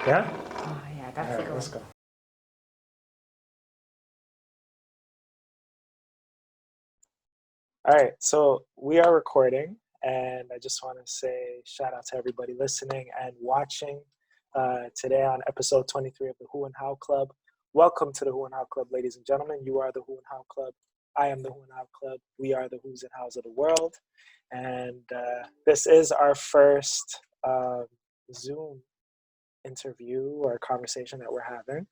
Yeah? Oh yeah, All that's a right, good let's one. go. All right, so we are recording, and I just want to say shout out to everybody listening and watching today on episode 23 of the Who and How Club. Welcome to the Who and How Club, ladies and gentlemen. You are the Who and How Club. I am the Who and How Club. We are the Who's and How's of the world. And this is our first Zoom interview or conversation that we're having.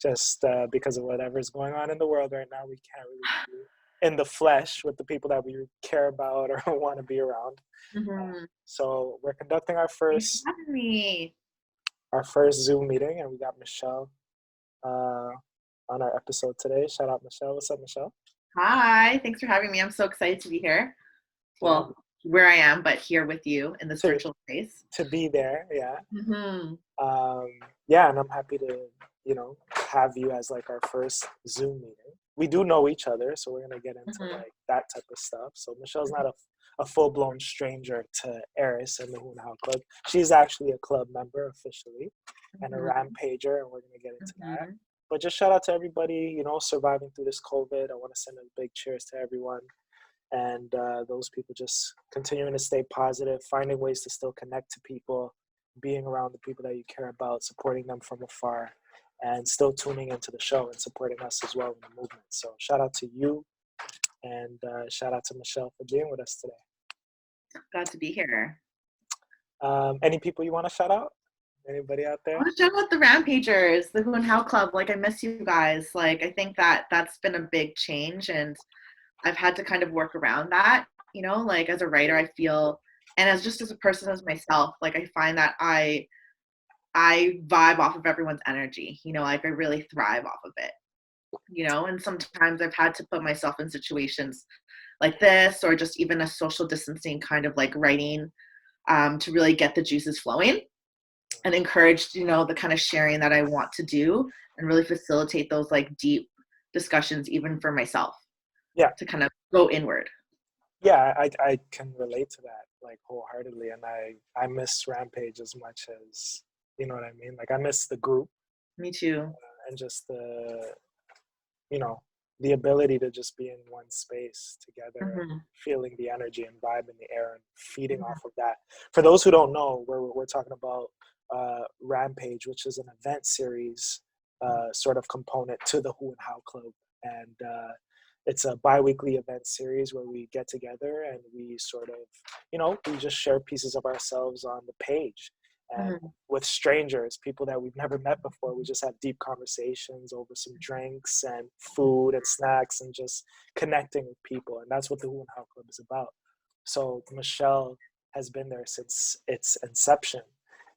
Just because of whatever's going on in the world right now, we can't really be in the flesh with the people that we care about or want to be around. Mm-hmm. So we're conducting our Thanks for first having me. Zoom meeting, and we got Michelle uh, on our episode today. Shout out Michelle. What's up, Michelle? Hi, thanks for having me. I'm so excited to be here. Yeah, Well, where I am, but here with you in this to virtual space. be there. Yeah, Mm-hmm. um, yeah, and I'm happy to have you as like our first Zoom meeting. We do know each other, so we're gonna get into Mm-hmm. like that type of stuff. So Michelle's not a full blown stranger to Eris and the Who and How Club. She's actually a club member officially and a Mm-hmm. rampager, and we're gonna get into that. Mm-hmm. But just shout out to everybody, surviving through this COVID. I want to send a big cheers to everyone and those people just continuing to stay positive, finding ways to still connect to people, being around the people that you care about, supporting them from afar, and still tuning into the show and supporting us as well in the movement. So shout out to you, and shout out to Michelle for being with us today. Glad to be here. Any people you want to shout out? Anybody out I there? want to talk about the Rampagers, the Who and How Club. Like, I miss you guys. Like, I think that that's been a big change, and I've had to kind of work around that. Like as a writer, I feel, and as just as a person as myself, like I find that I vibe off of everyone's energy. Like I really thrive off of it. And sometimes I've had to put myself in situations like this, or just even a social distancing kind of like writing, to really get the juices flowing and encourage, the kind of sharing that I want to do, and really facilitate those like deep discussions, even for myself, Yeah, to kind of go inward. yeah, I can relate to that like wholeheartedly, and I miss Rampage as much as you know what I mean. Like I miss the group Me too. and just the ability to just be in one space together and Mm-hmm. feeling the energy and vibe in the air and feeding Mm-hmm. off of that. For those who don't know, we're talking about Rampage, which is an event series sort of component to the Who and How Club. And it's a bi-weekly event series where we get together and we sort of, we just share pieces of ourselves on the page. And Mm-hmm. with strangers, people that we've never met before. We just have deep conversations over some drinks and food and snacks and just connecting with people. And that's what the Who and How Club is about. So Michelle has been there since its inception.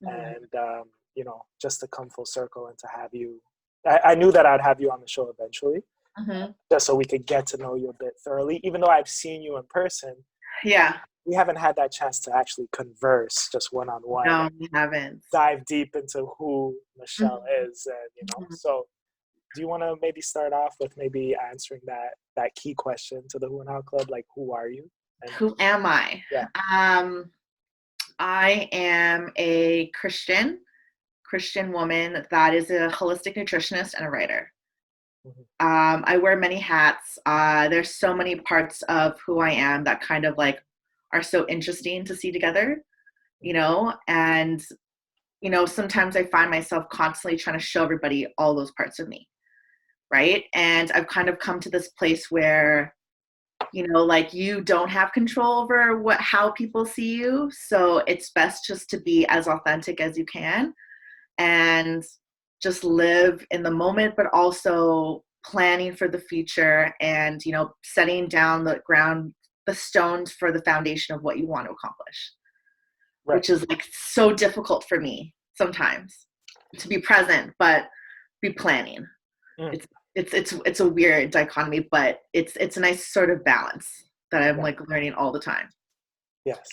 Mm-hmm. And, just to come full circle and to have you, I knew that I'd have you on the show eventually, Mm-hmm. just so we could get to know you a bit thoroughly. Even though I've seen you in person, Yeah. we haven't had that chance to actually converse just one on one No, we haven't. dive deep into who Michelle Mm-hmm. is, and so do you want to maybe start off with maybe answering that key question to the Who and How Club, like who are you? And Who am I? yeah. Um, I am a Christian woman that is a holistic nutritionist and a writer. Mm-hmm. I wear many hats. There's so many parts of who I am that kind of like are so interesting to see together, and sometimes I find myself constantly trying to show everybody all those parts of me, right? And I've kind of come to this place where, like you don't have control over how people see you, so it's best just to be as authentic as you can and just live in the moment, but also planning for the future and, setting down the stones for the foundation of what you want to accomplish, Right. which is like so difficult for me sometimes to be present, but be planning. Mm. It's a weird dichotomy, but it's a nice sort of balance that I'm Yeah. like learning all the time. Yes.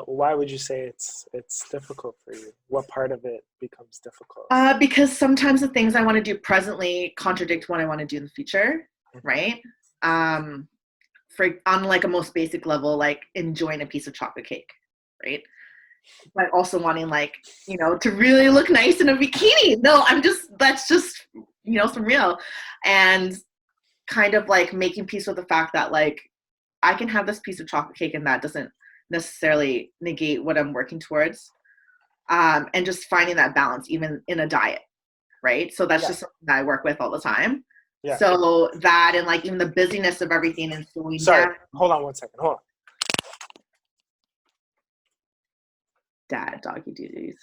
Why would you say it's difficult for you? What part of it becomes difficult? Because sometimes the things I want to do presently contradict what I want to do in the future, Mm-hmm. right? For on like a most basic level, like enjoying a piece of chocolate cake, right? but also wanting like, you know, to really look nice in a bikini. No, that's just, you know, some real. And kind of like making peace with the fact that like I can have this piece of chocolate cake and that doesn't necessarily negate what I'm working towards. And just finding that balance even in a diet, right? So that's just something that I work with all the time. Yeah. So that and like even the busyness of everything and slowing Sorry, down. hold on 1 second. Hold on. Dad, doggy duties.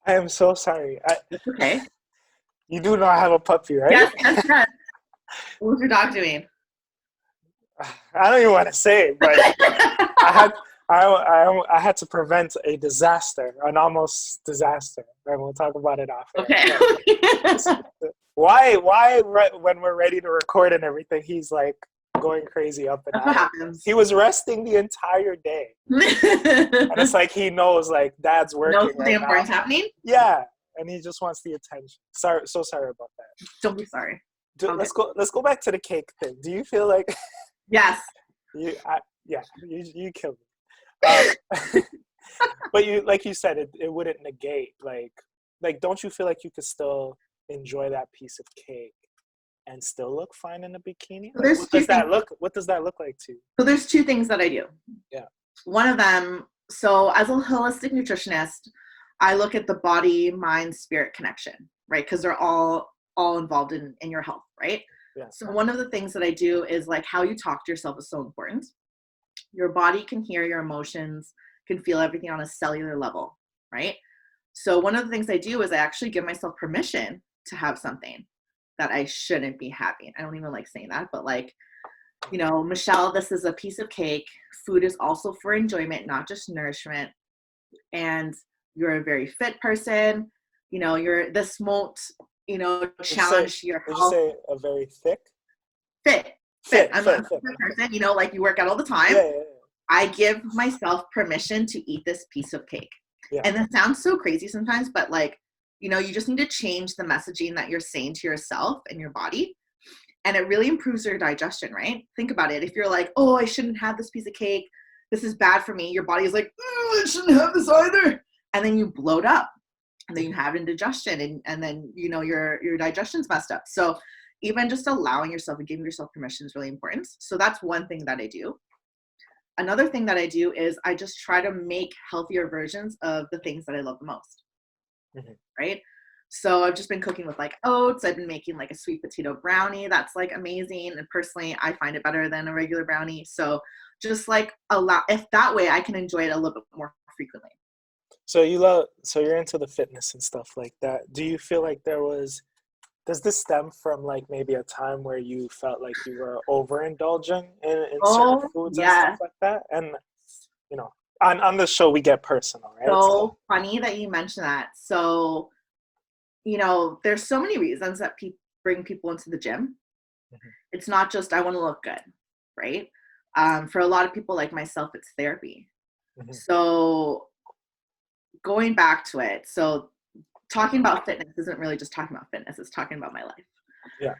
I am so sorry. It's okay. You do know I have a puppy, right? Yes, yes, yes. What's your dog doing? I don't even want to say it, but I had to prevent a disaster, an almost disaster, and we'll talk about it after. Okay. Why when we're ready to record and everything, he's like going crazy up and That's what down. happens. He was resting the entire day, and it's like he knows like Dad's working. Knows something important's happening. Yeah, and he just wants the attention. So sorry about that. Don't be sorry. Let's go back to the cake thing. Do you feel like? Yes. You killed me. But you, like you said, it wouldn't negate like don't you feel like you could still enjoy that piece of cake and still look fine in a bikini? Like, what does that look like to you? So there's two things that I do. Yeah. One of them, so as a holistic nutritionist, I look at the body, mind, spirit connection, right? Because they're all involved in your health, right? Yeah. So one of the things that I do is like how you talk to yourself is so important. Your body can hear your emotions, can feel everything on a cellular level, right? So one of the things I do is I actually give myself permission to have something that I shouldn't be having. I don't even like saying that, but like, you know, Michelle, this is a piece of cake. Food is also for enjoyment, not just nourishment. And you're a very fit person. You know, this won't, you know, challenge your health. Did you say a very thick? Fit. I'm a fit person, you know, like you work out all the time. Yeah. I give myself permission to eat this piece of cake. Yeah. And it sounds so crazy sometimes, but like, you know, you just need to change the messaging that you're saying to yourself and your body. And it really improves your digestion, right? Think about it. If you're like, oh, I shouldn't have this piece of cake. This is bad for me. Your body is like, I shouldn't have this either. And then you bloat up and then you have indigestion and then, you know, your digestion's messed up. So even just allowing yourself and giving yourself permission is really important. So that's one thing that I do. Another thing that I do is I just try to make healthier versions of the things that I love the most, right? So I've just been cooking with like oats. I've been making like a sweet potato brownie that's like amazing. And personally, I find it better than a regular brownie. So just like if that way I can enjoy it a little bit more frequently. So you're into the fitness and stuff like that. Do you feel like does this stem from like maybe a time where you felt like you were overindulging in certain foods and stuff like that? And, you know, on the show, we get personal, right? So funny that you mentioned that. So, you know, there's so many reasons that bring people into the gym. It's not just, I want to look good, right? For a lot of people like myself, it's therapy. So going back to it, so talking about fitness isn't really just talking about fitness, it's talking about my life. Yeah.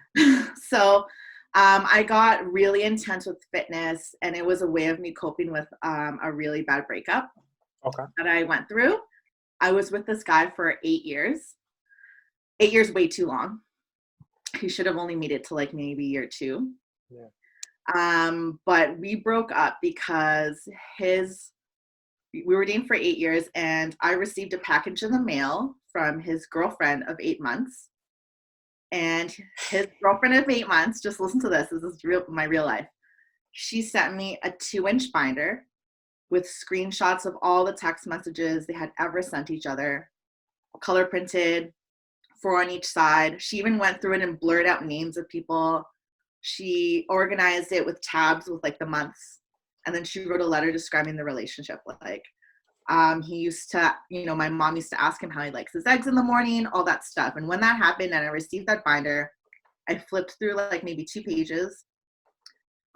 So I got really intense with fitness, and it was a way of me coping with a really bad breakup that I went through. I was with this guy for 8 years. 8 years, way too long. He should have only made it to like maybe year 2. Yeah. But we broke up because we were dating for 8 years, and I received a package in the mail from his girlfriend of 8 months. And his girlfriend of 8 months, just listen to this is my real life. She sent me a 2-inch binder with screenshots of all the text messages they had ever sent each other, color printed, 4 on each side. She even went through it and blurred out names of people. She organized it with tabs with like the months. And then she wrote a letter describing the relationship. Like, he used to, you know, my mom used to ask him how he likes his eggs in the morning, all that stuff. And when that happened and I received that binder, I flipped through like maybe 2 pages.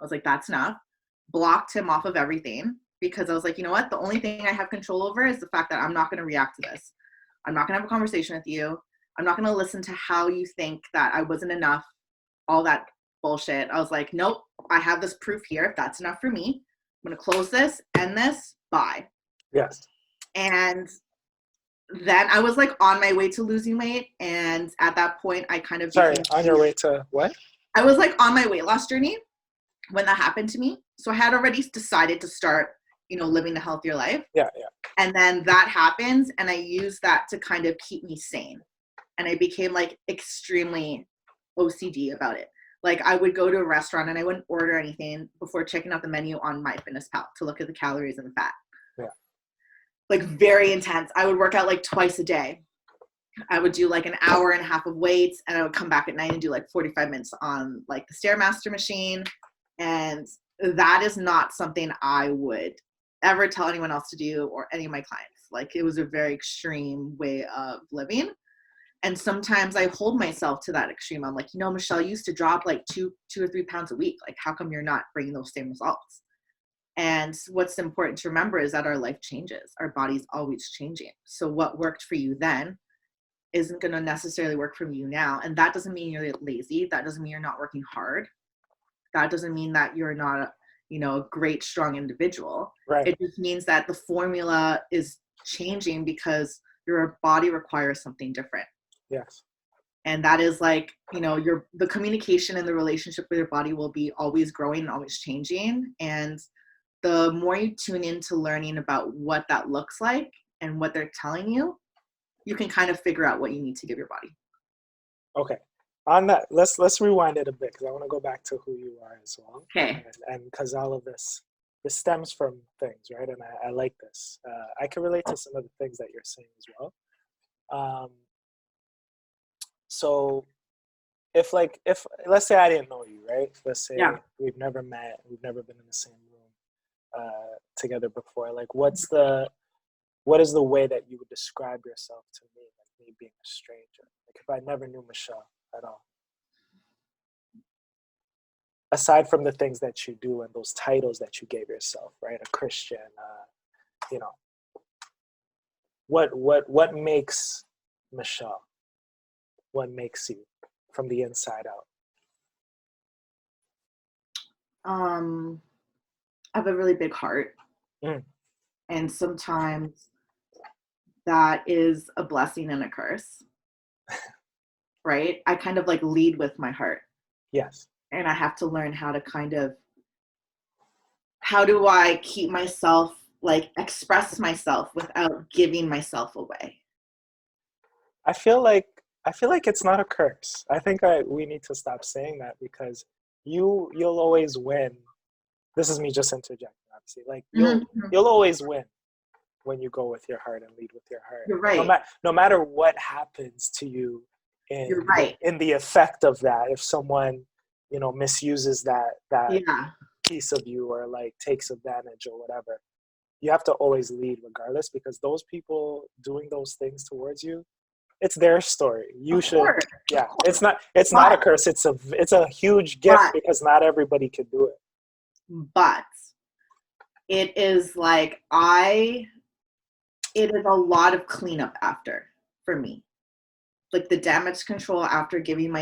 I was like, that's enough. Blocked him off of everything because I was like, you know what? The only thing I have control over is the fact that I'm not going to react to this. I'm not going to have a conversation with you. I'm not going to listen to how you think that I wasn't enough, all that bullshit. I was like, nope, I have this proof here. If that's enough for me, I'm going to close this, end this, bye. Yes. And then I was like on my way to losing weight. And at that point, I kind of Sorry, on your way to what? I was like on my weight loss journey when that happened to me. So I had already decided to start, living a healthier life. Yeah, yeah. And then that happens, and I used that to kind of keep me sane. And I became like extremely OCD about it. Like I would go to a restaurant and I wouldn't order anything before checking out the menu on MyFitnessPal to look at the calories and the fat. Yeah. Like very intense. I would work out like twice a day. I would do like an hour and a half of weights, and I would come back at night and do like 45 minutes on like the Stairmaster machine. And that is not something I would ever tell anyone else to do, or any of my clients. Like it was a very extreme way of living. And sometimes I hold myself to that extreme. I'm like, Michelle, you used to drop like two or 3 pounds a week. Like, how come you're not bringing those same results? And what's important to remember is that our life changes. Our body's always changing. So what worked for you then isn't going to necessarily work for you now. And that doesn't mean you're lazy. That doesn't mean you're not working hard. That doesn't mean that you're not, a great, strong individual. Right. It just means that the formula is changing because your body requires something different. Yes. And that is like, the communication and the relationship with your body will be always growing and always changing. And the more you tune into learning about what that looks like and what they're telling you, you can kind of figure out what you need to give your body. Okay. On that, let's rewind it a bit, because I want to go back to who you are as well. Okay. And because all of this stems from things, right? And I like this. I can relate to some of the things that you're saying as well. So if let's say I didn't know you, right? Let's say we've never met, we've never been in the same room together before. Like, what is the way that you would describe yourself to me, like me being a stranger? Like if I never knew Michelle at all, aside from the things that you do and those titles that you gave yourself, right? A Christian, what makes Michelle? What makes you from the inside out? I have a really big heart. And sometimes that is a blessing and a curse. Right? I kind of like lead with my heart. Yes. And I have to learn how do I keep myself, like express myself without giving myself away? I feel like it's not a curse. I think we need to stop saying that, because you'll always win. This is me just interjecting, obviously. Like you'll always win when you go with your heart and lead with your heart. You're right. No matter what happens to you You're right. in the effect of that, if someone, misuses that piece of you, or like takes advantage or whatever, you have to always lead regardless, because those people doing those things towards you, it's their story. You should, yeah. It's not a curse. It's a huge gift, because not everybody can do it. But it is like it is a lot of cleanup after, for me. Like the damage control after giving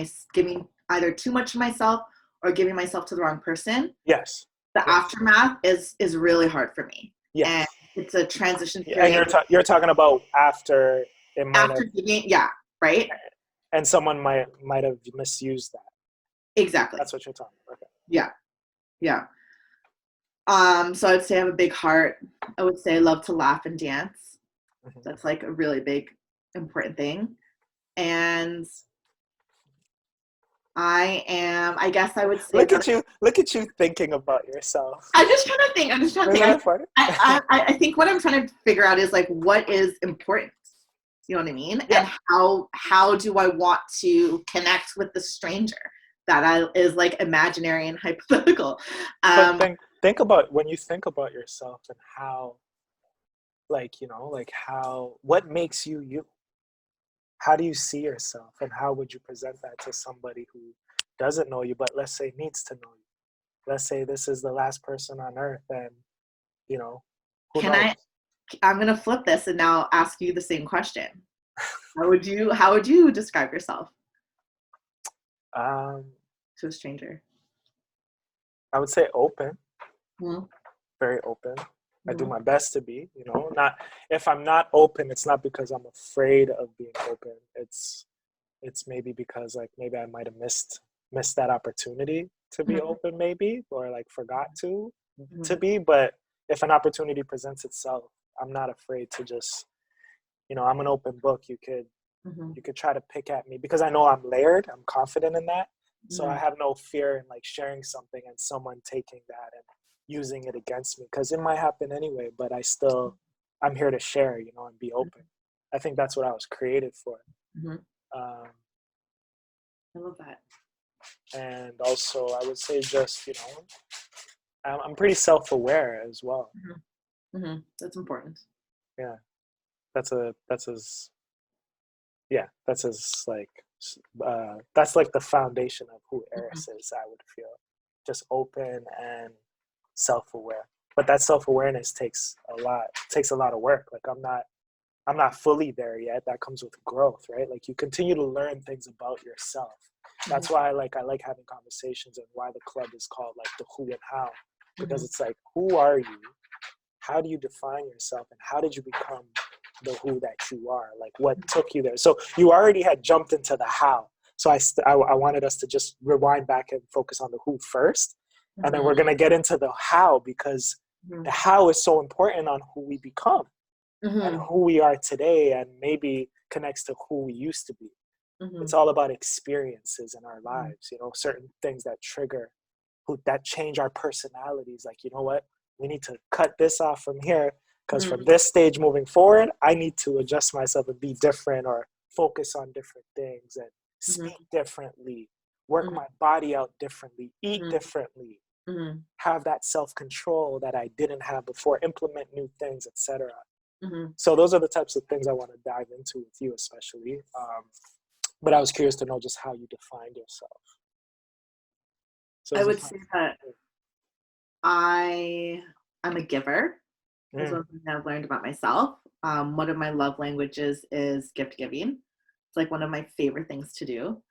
either too much of myself or giving myself to the wrong person. Yes. The aftermath is really hard for me. Yes. And it's a transition period. And you're talking about after it might after giving, right? And someone might have misused that. Exactly. That's what you're talking about. Okay. Yeah. So I'd say I have a big heart. I would say I love to laugh and dance. Mm-hmm. That's like a really big, important thing. And I guess I would say, look at you thinking about yourself. I'm just trying to think. I think what I'm trying to figure out is like, what is important? You know what I mean? Yeah. And how do I want to connect with the stranger that is like imaginary and hypothetical? But think about, when you think about yourself and how, what makes you you? How do you see yourself, and how would you present that to somebody who doesn't know you, but let's say needs to know you? Let's say this is the last person on earth, and who knows? I'm going to flip this and now ask you the same question. How would you describe yourself to a stranger? I would say open. Mm-hmm. very open. I do Mhm. my best to be, you know, not if I'm not open, it's not because I'm afraid of being open. It's maybe because like maybe I might have missed that opportunity to be Mhm. open maybe, or like forgot to Mhm. be. But if an opportunity presents itself, I'm not afraid to just, you know, I'm an open book. Mhm. You could try to pick at me because I know I'm layered. I'm confident in that. So I Mhm. have no fear in like sharing something and someone taking that and using it against me, because it might happen anyway, but I'm here to share, you know, and be open. I think that's what I was created for. Mhm. Um, I love that. and also I would say just, you know, I'm pretty self-aware as well. Mhm. Mhm. That's important. Yeah, that's as yeah, that's as like that's like the foundation of who Mhm. Eris is. I would feel just open and self-aware, but that self-awareness takes a lot of work. Like I'm not fully there yet. That comes with growth, right? Like you continue to learn things about yourself. Mhm. That's why I like having conversations, and why the club is called like the who and how, because Mhm. it's like, who are you? How do you define yourself, and how did you become the who that you are? Like what took you there? So you already had jumped into the how. So I wanted us to just rewind back and focus on the who first, and then Mhm. we're gonna get into the how, because the Mhm. how is so important on who we become and Mhm. who we are today, and maybe connects to who we used to be. It's Mhm. all about experiences in our Mhm. lives, you know, certain things that trigger that change our personalities. Like, you know what, we need to cut this off from here, because from Mhm. this stage moving forward I need to adjust myself and be different, or focus on different things, and Mhm. speak differently, work Mhm. my body out differently, eat Mhm. differently, Mhm. have that self-control that I didn't have before, implement new things, etc. Mhm. So those are the types of things I want to dive into with you, especially. But I was curious to know just how you defined yourself. So I is it would say that I am a giver. Is mm, one thing I've learned about myself. One of my love languages is gift giving. It's like one of my favorite things to do.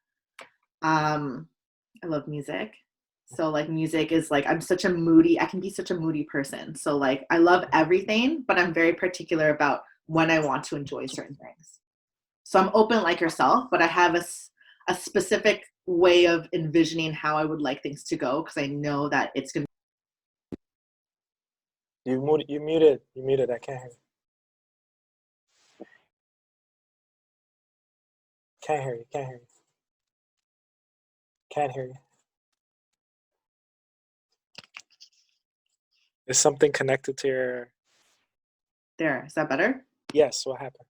Um, I love music. So like music is like I can be such a moody person. So like I love everything, but I'm very particular about when I want to enjoy certain things. So I'm open like yourself, but I have a specific way of envisioning how I would like things to go because I know that it's going to. you muted. I can't hear you. Can't hear you. Can't hear you. Can't hear you. Is something connected to your? There. Is that better? Yes. What happened?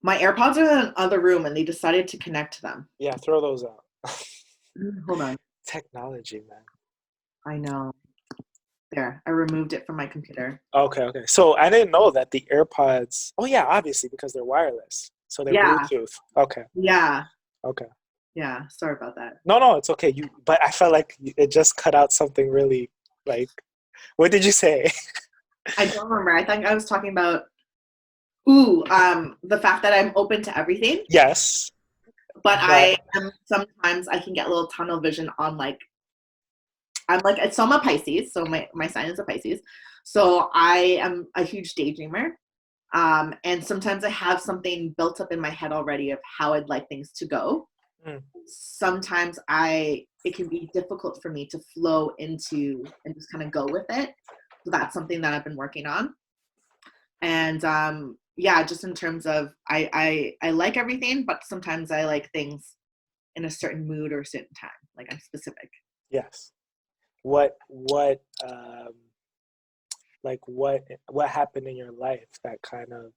My AirPods are in another room and they decided to connect to them. Yeah, throw those out. Hold on. Technology, man. I know. There. I removed it from my computer. Okay, okay. So I didn't know that the AirPods. Oh yeah, obviously because they're wireless, so they're Yeah. Bluetooth. Okay, Yeah. okay. Yeah. Sorry about that. No, no, it's okay. But I felt like it just cut out something really like. What did you say? I don't remember. I think I was talking about the fact that I'm open to everything, Yes, but but I am sometimes I can get a little tunnel vision on like I'm like so I'm a Pisces, so my sign is a Pisces. So I am a huge daydreamer. And sometimes I have something built up in my head already of how I'd like things to go. mm, Sometimes it can be difficult for me to flow into and just kind of go with it. So that's something that I've been working on. And yeah, just in terms of I like everything, but sometimes I like things in a certain mood or a certain time. Like I'm specific. yes. What like what happened in your life that kind of,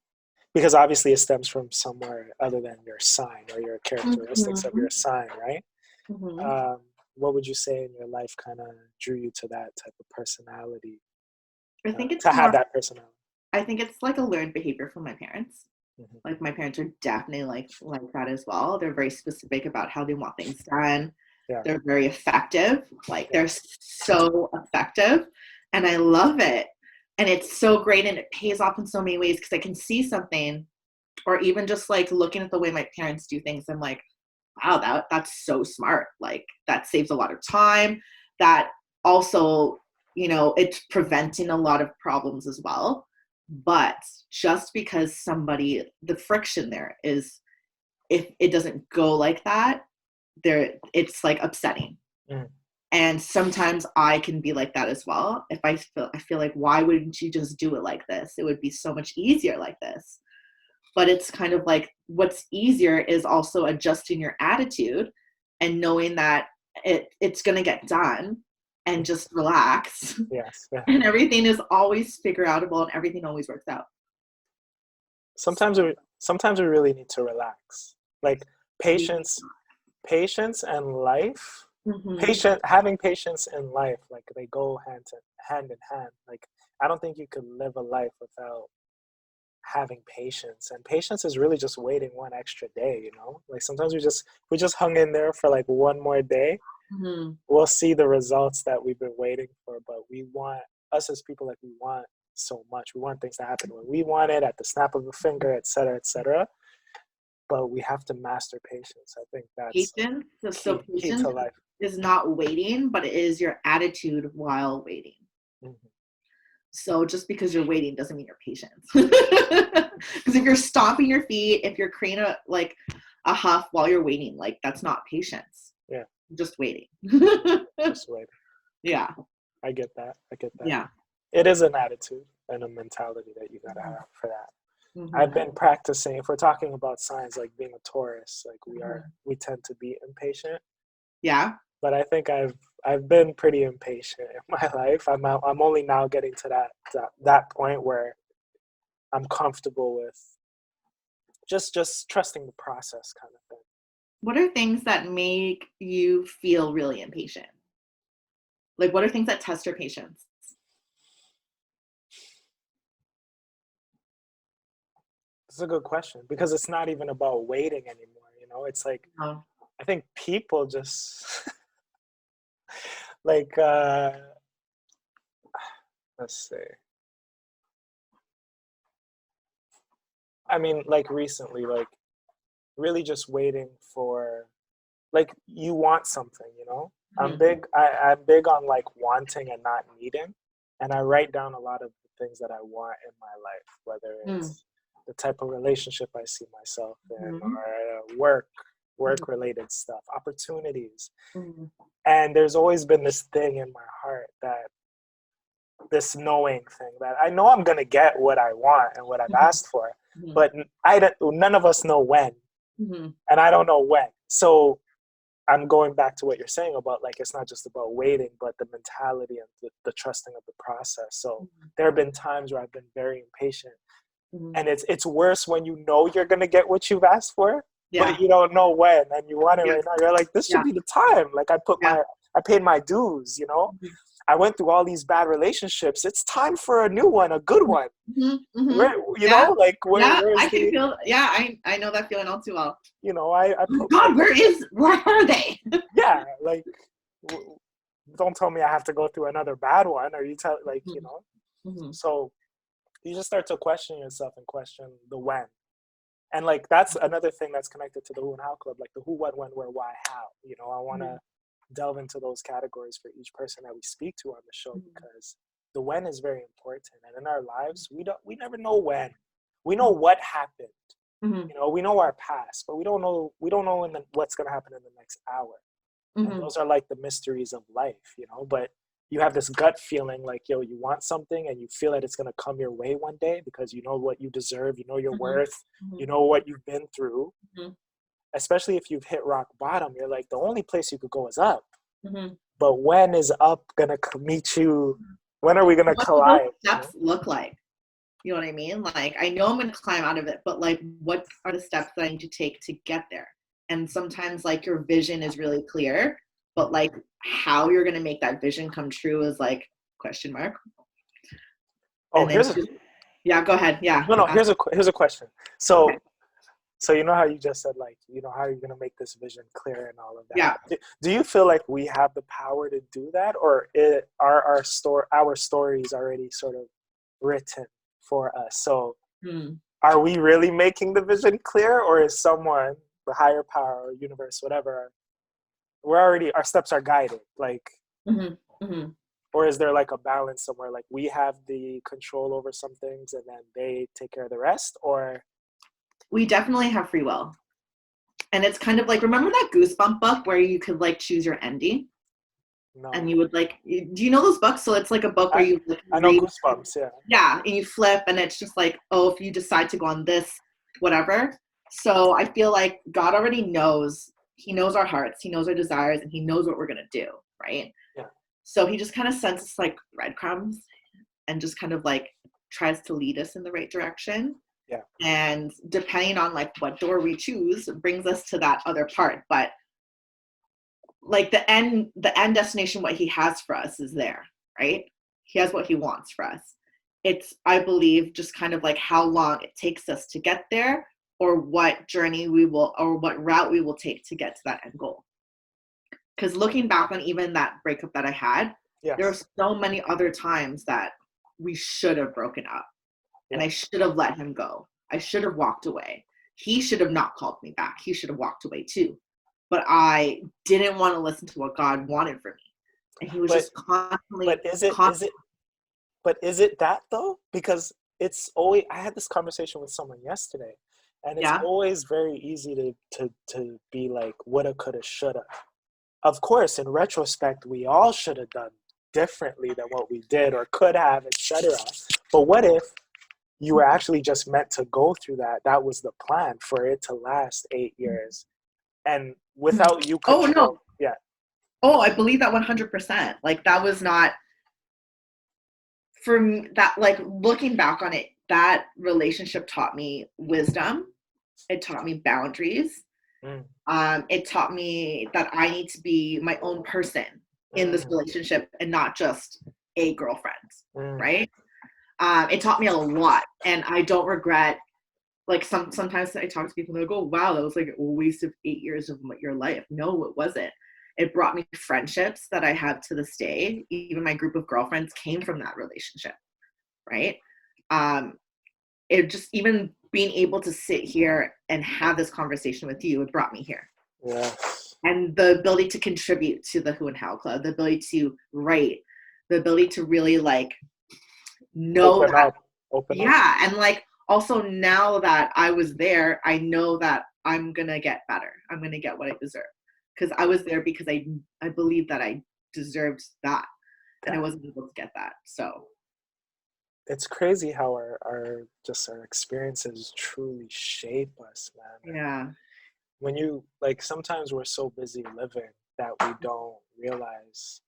because obviously it stems from somewhere other than your sign or your characteristics of Mm-hmm. your sign, right? Mm-hmm. Um, what would you say in your life kind of drew you to that type of personality, I think it's to have more. that personality? I think it's like a learned behavior from my parents. Hmm. Like my parents are definitely like that as well. They're very specific about how they want things done. Yeah, They're very effective. Like yeah, they're so effective, and I love it. And it's so great, and it pays off in so many ways because I can see something, or even just like looking at the way my parents do things. I'm like, wow, that's so smart. Like that saves a lot of time. That also you know, it's preventing a lot of problems as well. But just because somebody, the friction there is, if it doesn't go like that, there, it's like upsetting. Mm. And sometimes I can be like that as well. If I feel like, why wouldn't you just do it like this? It would be so much easier like this. But it's kind of like, what's easier is also adjusting your attitude and knowing that it's going to get done, and just relax. Yes. Yeah. And everything is always figure outable, and everything always works out. Sometimes we really need to relax. Like patience and life. Mm-hmm. Having patience in life, like they go hand in hand. Like I don't think you could live a life without having patience, and patience is really just waiting one extra day, you know. Like sometimes we just hung in there for like one more day. Mm-hmm. We'll see the results that we've been waiting for, but we want, us as people, like we want so much, we want things to happen when we want it, at the snap of a finger, etc., etc. But we have to master patience. I think that's Patience. So key to patience life. is not waiting, but it is your attitude while waiting. Mm-hmm. So just because you're waiting doesn't mean you're patient. Because if you're stomping your feet, if you're creating a huff while you're waiting, like that's not patience. Yeah. Just waiting. Just waiting. Yeah. I get that. Yeah. It is an attitude and a mentality that you gotta have for that. I've Mm-hmm. been practicing, if we're talking about signs like being a Taurus, like Mm-hmm. we tend to be impatient. Yeah. But I think I've been pretty impatient in my life. I'm only now getting to that point where I'm comfortable with just trusting the process, kind of thing. What are things that make you feel really impatient? Like, what are things that test your patience? It's a good question, because it's not even about waiting anymore. You know, it's like Oh. I think people just like let's see. I mean, like recently, like really just waiting for, like, you want something, you know. Mm-hmm. I'm big on like wanting and not needing, and I write down a lot of the things that I want in my life, whether it's the type of relationship I see myself in, Mm-hmm. or work related stuff, opportunities. Mm-hmm. And there's always been this thing in my heart, that this knowing thing, that I know I'm gonna get what I want and what I've asked for, Mm-hmm. but none of us know when, Mm-hmm. and I don't know when. So I'm going back to what you're saying about, like, it's not just about waiting, but the mentality and the trusting of the process. So there have been times where I've been very impatient, Mm-hmm. and it's worse when you know you're gonna get what you've asked for, Yeah. but you don't know when, and you want it Yeah. right now. You're like, this should Yeah. be the time. Like Yeah. I paid my dues, you know. Mm-hmm. I went through all these bad relationships. It's time for a new one, a good one. Mm-hmm. Mm-hmm. Where, you Yeah. know, like Yeah. where's I can the, feel. Yeah. I know that feeling all too well. you know, I Oh put my, God, where are they? yeah, like, don't tell me I have to go through another bad one, or you tell, like, you know. Mm-hmm. So you just start to question yourself and question the when. And like that's another thing that's connected to the Who and How Club, like the who, what, when, where, why, how. You know, I want to delve into those categories for each person that we speak to on the show, because the when is very important. And in our lives, we never know when. We know what happened. Mm-hmm. You know, we know our past, but we don't know what's going to happen in the next hour. And Mm-hmm. those are like the mysteries of life, you know. But you have this gut feeling, like, yo, you want something, and you feel that it's going to come your way one day, because you know what you deserve, you know your worth, you know what you've been through. Mm-hmm. Especially if you've hit rock bottom, you're like, the only place you could go is up. Mm-hmm. But when is up gonna meet you? When are we gonna What do those collide, you steps know? look like? You know what I mean? Like, I know I'm going to climb out of it, but like, what are the steps that I need to take to get there? And sometimes, like, your vision is really clear, but like, how you're going to make that vision come true is like question mark. Oh, And then, yeah, go ahead. Yeah. no, here's a question. Okay. So you know how you just said, like, you know, how you're gonna make this vision clear and all of that. Yeah. Do you feel like we have the power to do that, or are our stories already sort of written for us? So are we really making the vision clear, or is someone, the higher power or universe, whatever, our steps are guided? Like, Mm-hmm. Mm-hmm. Or is there like a balance somewhere, like we have the control over some things and then they take care of the rest? Or We definitely have free will. And it's kind of like, remember that Goosebump book where you could like choose your ending? no? And you would like, do you know those books? So it's like a book where I, you like I know read, Goosebumps, yeah. yeah, and you flip, and it's just like, oh, if you decide to go on this, whatever. So I feel like God already knows. He knows our hearts, he knows our desires, and he knows what we're gonna do, right? Yeah. So he just kind of sends us like breadcrumbs and just kind of like tries to lead us in the right direction. Yeah. And depending on like what door we choose brings us to that other part. But like the end destination, what he has for us is there, right? He has what he wants for us. It's, I believe, just kind of like how long it takes us to get there, or what journey we will, or what route we will take to get to that end goal. Because looking back on even that breakup that I had, there were Yes. so many other times that we should have broken up, and I should have let him go. I should have walked away. He should have not called me back. He should have walked away too. But I didn't want to listen to what God wanted for me. And he was But just constantly, but is it that though? Because it's always, I had this conversation with someone yesterday, and it's yeah. always very easy to be like woulda, coulda, shoulda. Of course, in retrospect, we all should have done differently than what we did or could have, etc. But what if you were actually just meant to go through that? That was the plan, for it to last 8 years, and without you Oh, control. no. Yeah. Oh, I believe that 100%. Like, that was not, for me, that, like, looking back on it, that relationship taught me wisdom. It taught me boundaries. Mm. It taught me that I need to be my own person in this Mm. relationship and not just a girlfriend, Mm. right? It taught me a lot, and I don't regret. Like, sometimes I talk to people and they go, "Wow, that was like a waste of 8 years of your life." No, it wasn't. It brought me friendships that I have to this day. Even my group of girlfriends came from that relationship, right? Um, it just, even being able to sit here and have this conversation with you, it brought me here. Yes. And the ability to contribute to the Who and How Club, the ability to write, the ability to really like know Open that, up. Open up. yeah. And like, also now that I was there, I know that I'm gonna get better. I'm gonna get what I deserve, because I was there because I believe that I deserved that, and I Yeah. wasn't able to get that. So It's crazy how our experiences truly shape us, man. And yeah. when you, like, sometimes we're so busy living that we don't realize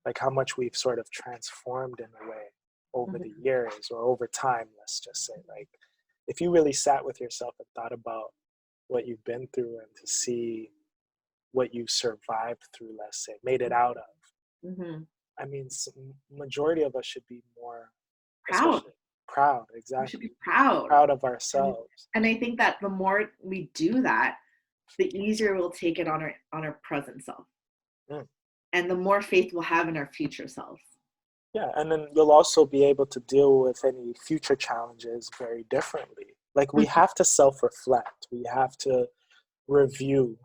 like how much we've sort of transformed in a way over the Mhm. years or over time, let's just say. Like, if you really sat with yourself and thought about what you've been through and to see what you survived through, let's say, made it out of, Mhm. I mean, majority of us should be more, Proud. especially proud, We should exactly, be proud. proud of And ourselves. and I think that the more we do that, the easier we'll take it on our present self. Mm. And the more faith we'll have in our future selves. Yeah, and then you'll also be able to deal with any future challenges very differently. Like, we have to self-reflect. We have to review,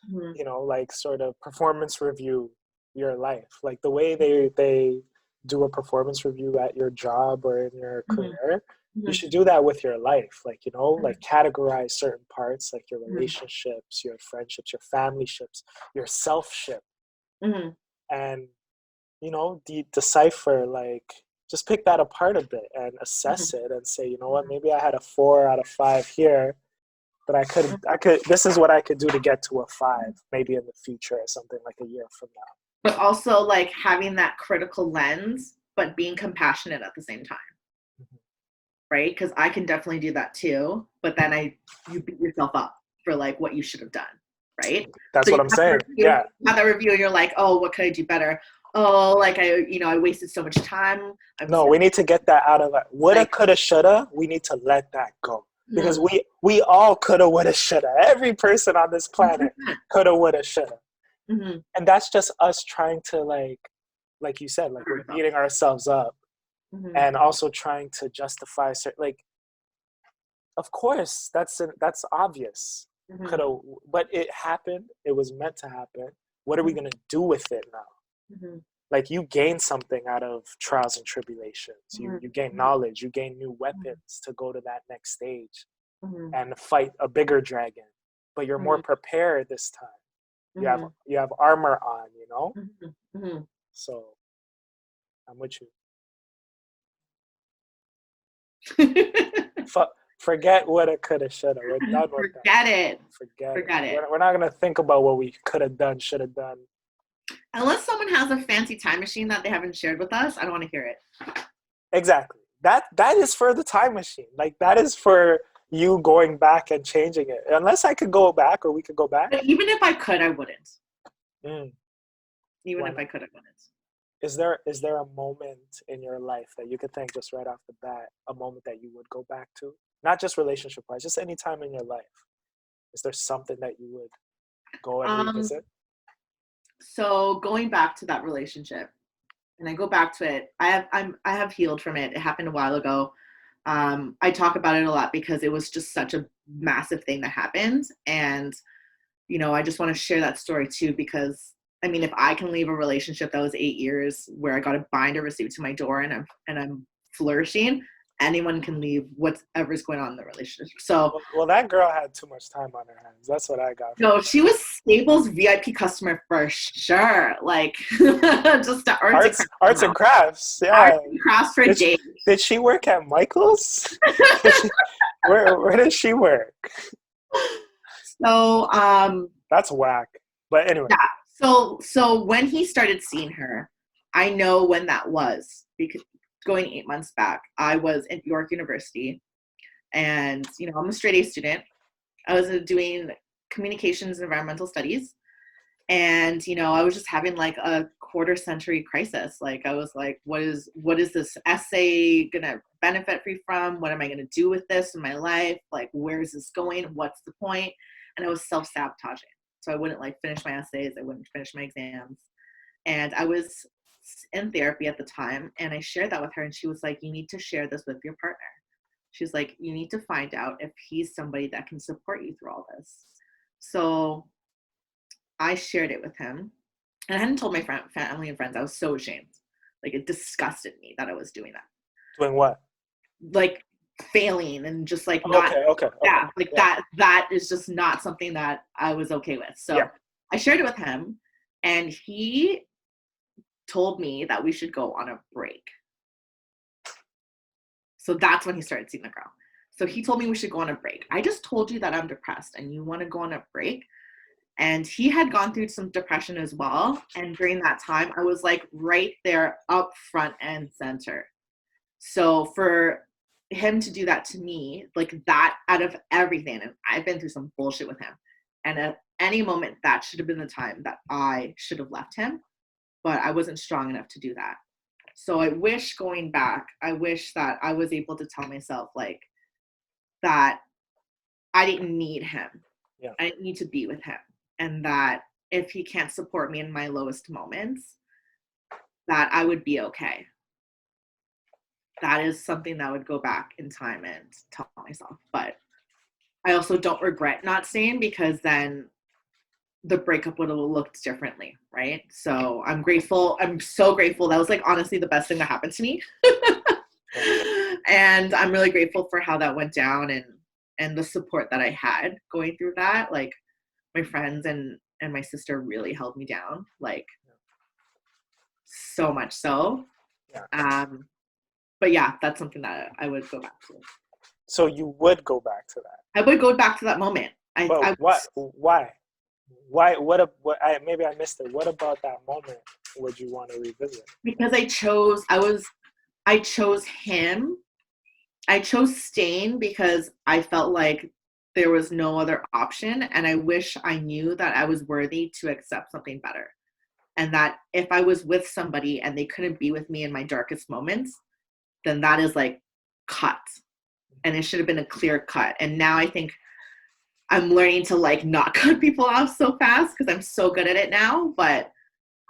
Mhm. like sort of performance review your life. Like the way they do a performance review at your job or in your Mhm. career, you Mhm. should do that with your life. Like, Mhm. like categorize certain parts, like your Mhm. relationships, your friendships, your family ships, your self ship, Mhm. and decipher, like, just pick that apart a bit and Mhm. assess it and say, you know what, maybe I had a 4 out of 5 here, but I could this is what I could do to get to a 5 maybe in the future, or something like a year from now. But also like having that critical lens, but being compassionate at the same time, Mhm. right? Because I can definitely do that too. But then you beat yourself up for like what you should have done, right? That's So what I'm saying. you Yeah. have that review, and you're like, oh, what could I do better? Oh, like I wasted so much time. I'm No, so we need to get that out of it. Woulda, like, coulda, shoulda. We need to let that go, because mhm, we all coulda, woulda, shoulda. Every person on this planet 100%. coulda, woulda, shoulda, Mhm. and that's just us trying to, like you said, like, we're beating ourselves up Mhm. and also trying to justify certain, like, of course that's obvious. Mhm. Coulda, but it happened. It was meant to happen. What are we Mhm. gonna do with it now? Mhm. like you gain something out of trials and tribulations. You gain knowledge, you gain new weapons to go to that next stage and fight a bigger dragon. But you're more prepared this time. You have armor on, you know? So I'm with you. Forget what it could have, should have. We're done with that. Forget it. We're not gonna think about what we could have done, should have done. Unless someone has a fancy time machine that they haven't shared with us, I don't want to hear it. Exactly. That is for the time machine. Like that is for you going back and changing it. Unless I could go back, or we could go back. But even if I could, I wouldn't. Even Why if I could, I wouldn't. Is there a moment in your life that you could think just right off the bat, a moment that you would go back to? Not just relationship wise, just any time in your life. Is there something that you would go and revisit? So going back to that relationship, and I go back to it, I have healed from it. It happened a while ago. I talk about it a lot because it was just such a massive thing that happened. And, you know, I just want to share that story too, because I mean, if I can leave a relationship that was 8 years where I got a binder receipt to my door and I'm flourishing, anyone can leave whatever's going on in the relationship. So, well, that girl had too much time on her hands. That's what I got. No, she was Staples VIP customer for sure. Like, just the arts and crafts. Yeah, arts and crafts for days. Did she work at Michael's? Where did she work? So, that's whack. But anyway. Yeah. So when he started seeing her, I know when that was, because going 8 months back, I was at York University, and you know, I'm a straight A student. I was doing communications and environmental studies, and you know, I was just having like a quarter century crisis. Like I was like, what is this essay gonna benefit me from? What am I gonna do with this in my life? Like, where is this going? What's the point? And I was self-sabotaging. So I wouldn't like finish my essays. I wouldn't finish my exams. And I was in therapy at the time, and I shared that with her, and she was like, you need to share this with your partner. She's like, you need to find out if he's somebody that can support you through all this. So I shared it with him, and I hadn't told my family and friends. I was so ashamed. Like, it disgusted me that I was doing that. Doing what? Like failing and just like that is just not something that I was okay with. So I shared it with him, and he told me that we should go on a break. So that's when he started seeing the girl. So he told me we should go on a break. I just told you that I'm depressed and you want to go on a break. And he had gone through some depression as well. And during that time, I was like right there up front and center. So for him to do that to me, like that out of everything, and I've been through some bullshit with him. And at any moment, that should have been the time that I should have left him. But I wasn't strong enough to do that. So I wish going back, I wish that I was able to tell myself like that I didn't need him. Yeah. I didn't need to be with him. And that if he can't support me in my lowest moments, that I would be okay. That is something that I would go back in time and tell myself. But I also don't regret not staying, because then the breakup would have looked differently, right? So I'm grateful. I'm so grateful. That was like honestly the best thing that happened to me. And I'm really grateful for how that went down, and the support that I had going through that. Like my friends and my sister really held me down, like so much so. Yeah. But yeah, that's something that I would go back to. So you would go back to that? I would go back to that moment. Why? What? Maybe I missed it. What about that moment would you want to revisit? Because I chose him. I chose staying because I felt like there was no other option, and I wish I knew that I was worthy to accept something better. And that if I was with somebody and they couldn't be with me in my darkest moments, then that is like cut. And it should have been a clear cut. And now I think I'm learning to like not cut people off so fast, because I'm so good at it now. But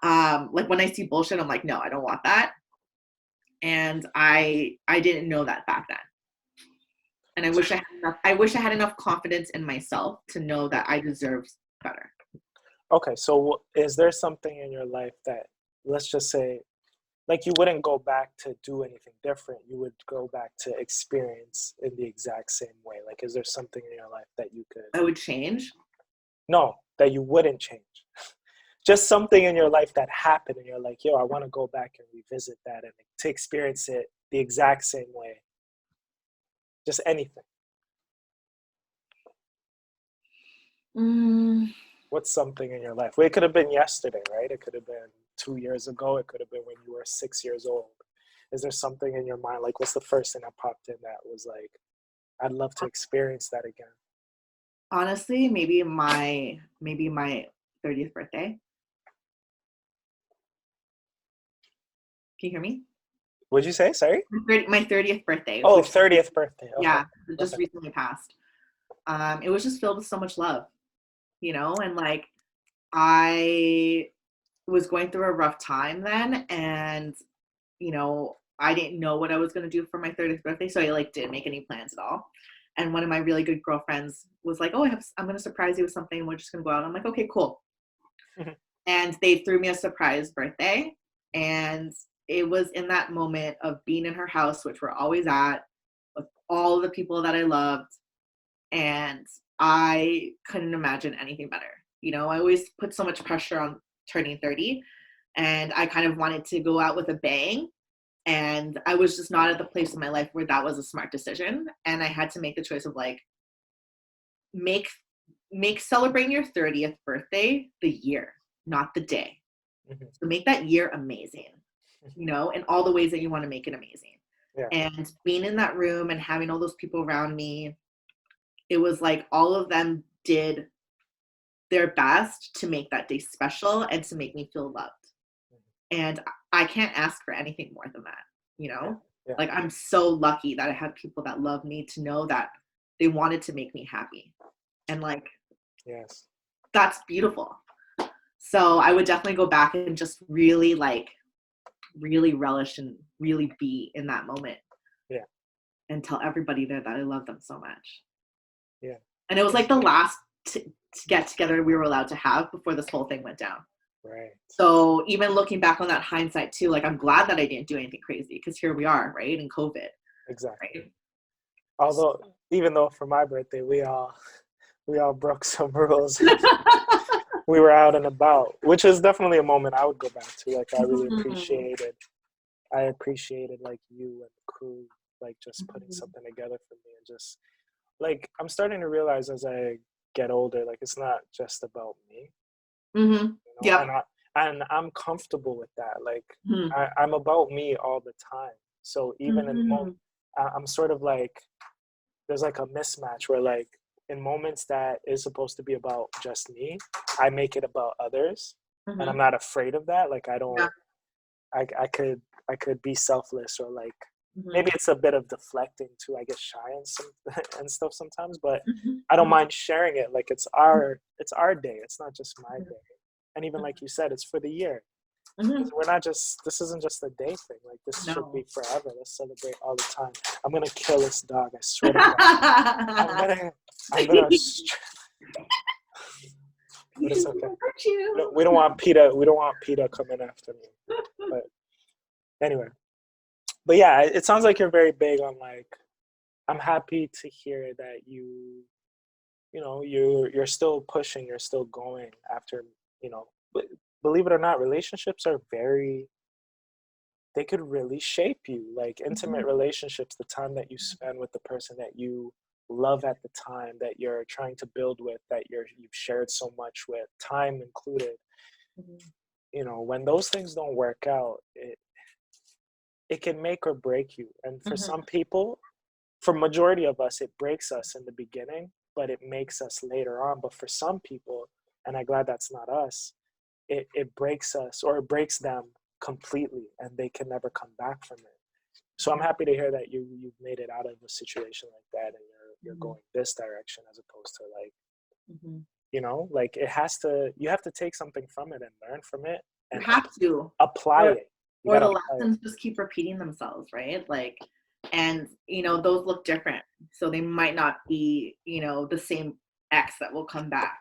like when I see bullshit, I'm like, no, I don't want that. And I didn't know that back then. And I wish I had enough confidence in myself to know that I deserved better. Okay, so is there something in your life that let's just say, like, you wouldn't go back to do anything different. You would go back to experience in the exact same way. Like, is there something in your life that you could? I would change. No, that you wouldn't change. Just something in your life that happened, and you're like, yo, I want to go back and revisit that and to experience it the exact same way. Just anything. What's something in your life? Well, it could have been yesterday, right? It could have been 2 years ago. It could have been when you were 6 years old. Is there something in your mind? Like, what's the first thing that popped in that was like, I'd love to experience that again? Honestly, maybe my 30th birthday. Can you hear me? What'd you say? Sorry? My 30th birthday. Oh, 30th birthday. Okay. Yeah, it just recently passed. It was just filled with so much love, you know, and like I was going through a rough time then, and you know, I didn't know what I was gonna do for my 30th birthday, so I like didn't make any plans at all. And one of my really good girlfriends was like, "Oh, I'm gonna surprise you with something. We're just gonna go out." I'm like, "Okay, cool." And they threw me a surprise birthday, and it was in that moment of being in her house, which we're always at, with all the people that I loved, and I couldn't imagine anything better. You know, I always put so much pressure on turning 30, and I kind of wanted to go out with a bang, and I was just not at the place in my life where that was a smart decision, and I had to make the choice of like make celebrating your 30th birthday the year, not the day. So make that year amazing, you know, in all the ways that you want to make it amazing. Yeah. And being in that room and having all those people around me, it was like all of them did their best to make that day special and to make me feel loved. And I can't ask for anything more than that, you know? Yeah. Like, I'm so lucky that I have people that love me, to know that they wanted to make me happy. And like, yes, that's beautiful. So I would definitely go back and just really really relish and really be in that moment. Yeah. And tell everybody there that I love them so much. Yeah. And it was like the last to get together we were allowed to have before this whole thing went down. Right. So even looking back on that hindsight too, like I'm glad that I didn't do anything crazy, because here we are, right, in COVID. Exactly. Right? Although, even though for my birthday we all broke some rules. We were out and about, which is definitely a moment I would go back to. Like, I really appreciated like you and the crew, like just putting something together for me, and just like I'm starting to realize as I get older, like it's not just about me. Mm-hmm. You know? Yeah. And I'm comfortable with that. Like I'm about me all the time. So even in moments, I'm sort of like, there's like a mismatch where like in moments that is supposed to be about just me, I make it about others, and I'm not afraid of that. Like I don't, I could be selfless, or like maybe it's a bit of deflecting too. I get shy and some and stuff sometimes, but I don't mind sharing it. Like it's our day. It's not just my day. And even like you said, it's for the year. We're not just, this isn't just a day thing. Like this should be forever. Let's celebrate all the time. I'm gonna kill this dog. I swear to God. I'm gonna. But it's okay. We don't want PETA. We don't want PETA coming after me. But anyway. But yeah, it sounds like you're very big on like. I'm happy to hear that you know, you're still pushing. You're still going after. You know, believe it or not, relationships are they could really shape you. Like intimate relationships, the time that you spend with the person that you love at the time, that you're trying to build with, that you've shared so much with, time included. You know, when those things don't work out, it can make or break you. And for some people, for majority of us, it breaks us in the beginning, but it makes us later on. But for some people, and I'm glad that's not us, it breaks us, or it breaks them completely, and they can never come back from it. So I'm happy to hear that you've made it out of a situation like that, and you're going this direction, as opposed to like you know, like you have to take something from it and learn from it, and you have to apply it. Or the lessons just keep repeating themselves, right? Like, and you know, those look different, so they might not be, you know, the same ex that will come back,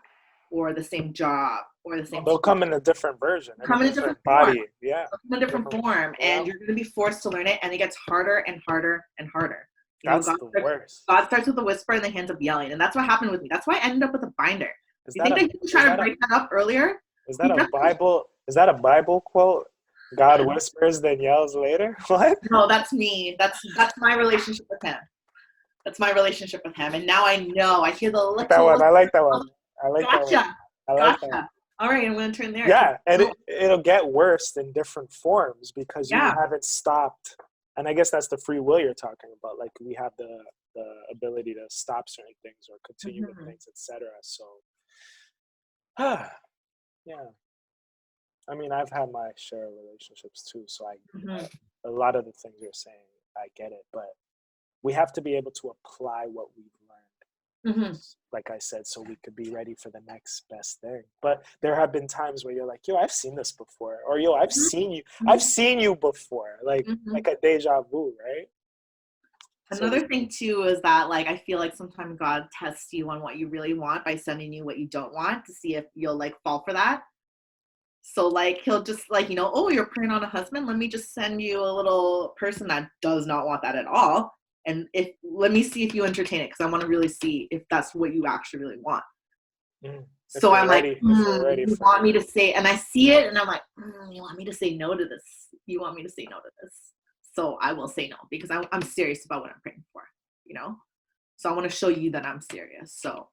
or the same job, or the same They'll come in a different version, in come a in a different different form. body. Yeah. In a different form, and you're going to be forced to learn it, and it gets harder and harder and harder. You know, That's the worst. God starts with a whisper and the hands up yelling, and that's what happened with me. That's why I ended up with a binder. You think that he was trying to break that up earlier? Is that a Bible? Is that a Bible quote? God whispers, then yells later. What? No, that's me. That's my relationship with him. That's my relationship with him, and now I know. I hear the little. That one. I like that one. I like gotcha. that one. I like that one. All right, I'm going to turn there. Yeah, and it'll get worse in different forms because you haven't stopped. And I guess that's the free will you're talking about. Like we have the ability to stop certain things or continue with things, etc. So, yeah. I mean, I've had my share of relationships too, so a lot of the things you're saying, I get it. But we have to be able to apply what we've learned, like I said, so we could be ready for the next best thing. But there have been times where you're like, yo, I've seen this before, or yo, I've seen you before, like a deja vu, right? Another thing too is that like I feel like sometimes God tests you on what you really want by sending you what you don't want to see if you'll like fall for that. So like he'll just like, you know, oh, you're praying on a husband, let me just send you a little person that does not want that at all, and let me see if you entertain it, because I want to really see if that's what you actually really want. So I'm like, you want me to say, and I see it and I'm like, you want me to say no to this, you want me to say no to this, so I will say no, because I'm serious about what I'm praying for, you know. So I want to show you that I'm serious, so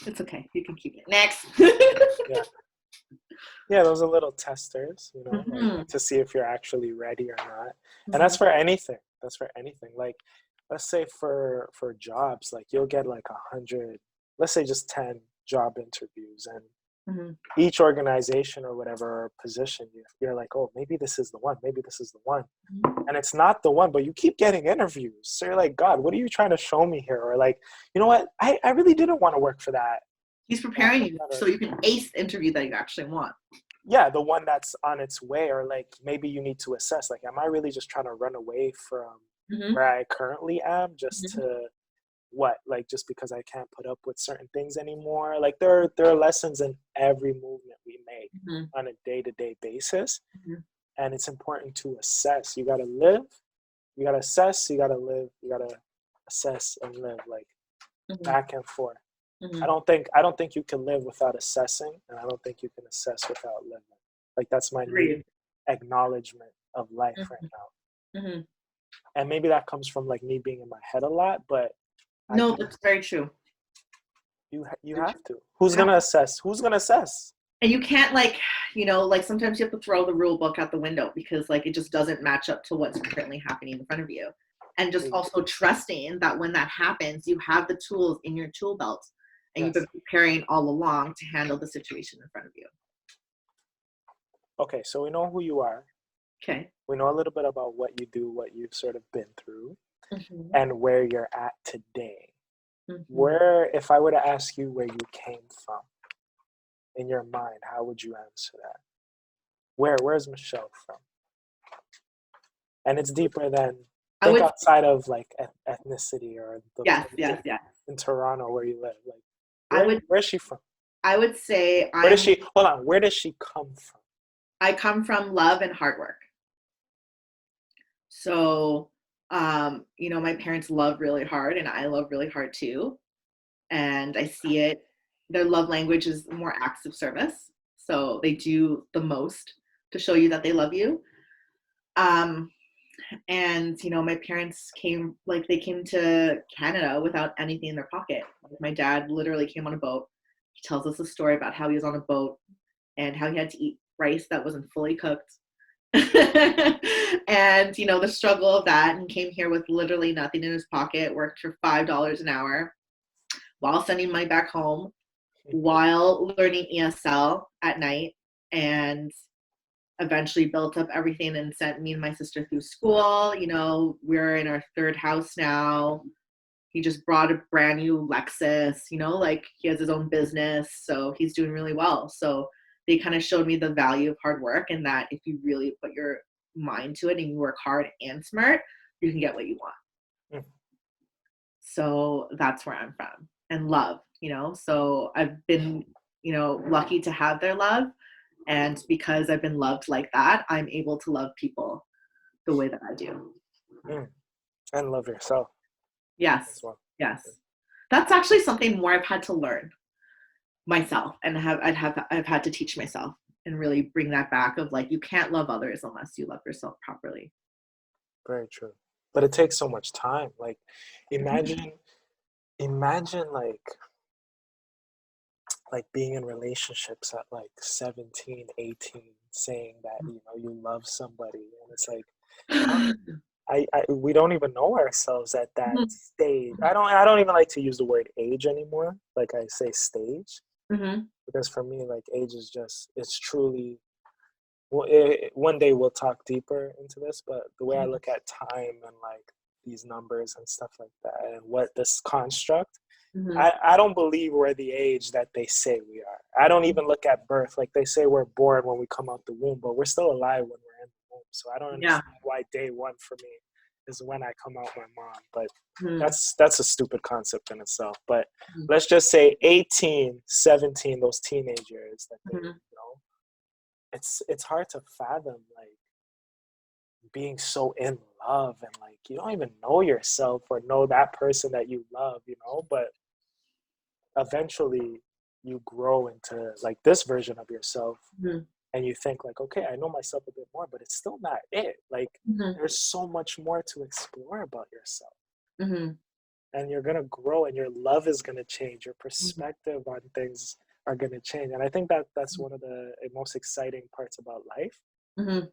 it's okay, you can keep it. Next. Yeah, those are little testers, you know, like, to see if you're actually ready or not. And that's for anything. Like, let's say for jobs, like you'll get like 100, let's say just 10 job interviews, and each organization or whatever position, you're like, oh, maybe this is the one. And it's not the one, but you keep getting interviews. So you're like, God, what are you trying to show me here? Or like, you know what? I really didn't want to work for that. He's preparing you so you can ace the interview that you actually want. Yeah, the one that's on its way, or like maybe you need to assess, like, am I really just trying to run away from where I currently am just to what? Like, just because I can't put up with certain things anymore? Like, there are lessons in every movement we make on a day-to-day basis. And it's important to assess. You got to live, you got to assess, you got to live, you got to assess and live, like back and forth. I don't think you can live without assessing, and I don't think you can assess without living. Like that's my new acknowledgement of life right now. And maybe that comes from like me being in my head a lot, but no, that's very true. You have to. Who's gonna assess? And you can't like, you know, like sometimes you have to throw the rule book out the window because like it just doesn't match up to what's currently happening in front of you. And just also trusting that when that happens, you have the tools in your tool belt. And you've been preparing all along to handle the situation in front of you. Okay, so we know who you are. Okay. We know a little bit about what you do, what you've sort of been through, and where you're at today. Where, if I were to ask you where you came from, in your mind, how would you answer that? Where's Michelle from? And it's deeper than outside of like ethnicity or in Toronto where you live. Like, where's she from? I would say where does she come from? I come from love and hard work. So, you know, my parents love really hard and I love really hard too. And I see it. Their love language is more acts of service. So they do the most to show you that they love you. And, you know, my parents came to Canada without anything in their pocket. Like, my dad literally came on a boat. He tells us a story about how he was on a boat and how he had to eat rice that wasn't fully cooked. And, you know, the struggle of that, and came here with literally nothing in his pocket, worked for $5 an hour while sending money back home, while learning ESL at night, and eventually built up everything and sent me and my sister through school. You know, we're in our third house now. He just brought a brand new Lexus, you know, like he has his own business, so he's doing really well. So they kind of showed me the value of hard work, and that if you really put your mind to it and you work hard and smart, you can get what you want. So that's where I'm from. And love, you know, so I've been, lucky to have their love. And because I've been loved like that, I'm able to love people the way that I do. And love yourself. Yes. As well. Yes. That's actually something more I've had to learn myself, and I've had to teach myself and really bring that back of like, you can't love others unless you love yourself properly. Very true. But it takes so much time. Like imagine like being in relationships at like 17, 18, saying that, you love somebody. And it's like, we don't even know ourselves at that stage. I don't even like to use the word age anymore. Like I say stage, because for me, like age is just, it's truly, well, one day we'll talk deeper into this, but the way I look at time and like these numbers and stuff like that and what this construct, I don't believe we're the age that they say we are. I don't even look at birth. Like they say we're born when we come out the womb, but we're still alive when we're in the womb. So I don't understand why day one for me is when I come out my mom. But that's a stupid concept in itself. But let's just say 18, 17, those teenage years that they, it's hard to fathom like being so in love and like you don't even know yourself or know that person that you love, but eventually you grow into like this version of yourself and you think like, okay, I know myself a bit more, but it's still not it. Like there's so much more to explore about yourself. And you're going to grow and your love is going to change. Your perspective on things are going to change. And I think that that's one of the most exciting parts about life.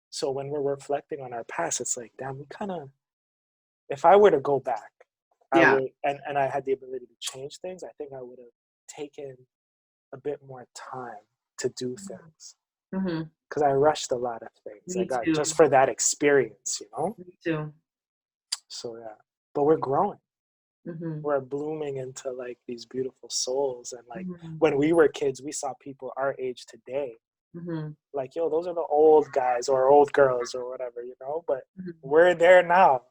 So when we're reflecting on our past, it's like, damn, we kind of, if I were to go back, I would, and I had the ability to change things, I think I would have taken a bit more time to do things. Because I rushed a lot of things. Me too. Just for that experience, Me too. So yeah, but we're growing. We're blooming into like these beautiful souls. And like when we were kids, we saw people our age today. Like, yo, those are the old guys or old girls or whatever, but we're there now.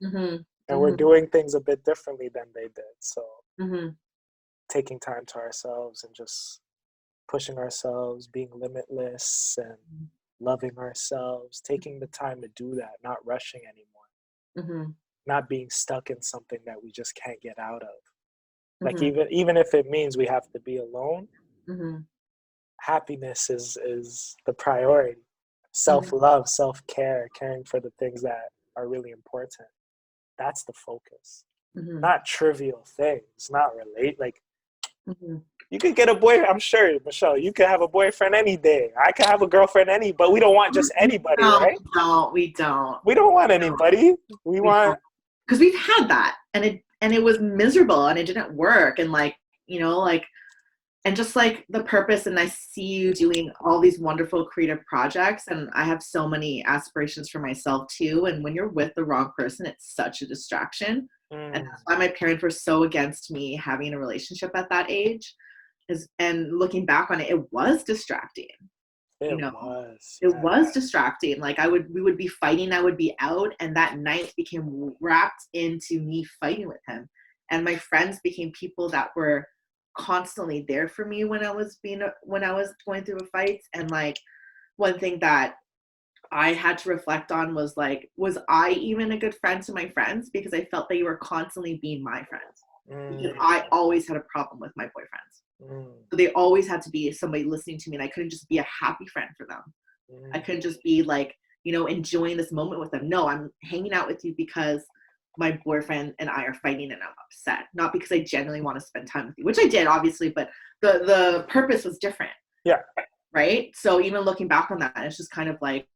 And we're doing things a bit differently than they did. So taking time to ourselves and just pushing ourselves, being limitless and loving ourselves, taking the time to do that, not rushing anymore, not being stuck in something that we just can't get out of. Like even if it means we have to be alone, happiness is the priority. Self-love, self-care, caring for the things that are really important. That's the focus. Not trivial things, not relate. Like you could get a boy. I'm sure, Michelle, you could have a boyfriend any day. I could have a girlfriend but we don't want just anybody, right? We don't. We don't want anybody. We want, because we've had that, and it was miserable, and it didn't work, and and just like the purpose, and I see you doing all these wonderful creative projects, and I have so many aspirations for myself too. And when you're with the wrong person, it's such a distraction. And that's why my parents were so against me having a relationship at that age. And looking back on it, it was distracting. It was distracting. Like we would be fighting, I would be out, and that night became wrapped into me fighting with him. And my friends became people that were constantly there for me when I was going through a fight. And like one thing that I had to reflect on was like, was I even a good friend to my friends? Because I felt that you were constantly being my friends. Because I always had a problem with my boyfriends. So they always had to be somebody listening to me, and I couldn't just be a happy friend for them. I couldn't just be like, enjoying this moment with them. No, I'm hanging out with you because my boyfriend and I are fighting and I'm upset. Not because I genuinely want to spend time with you, which I did, obviously, but the purpose was different. Yeah. Right? So even looking back on that, it's just kind of like,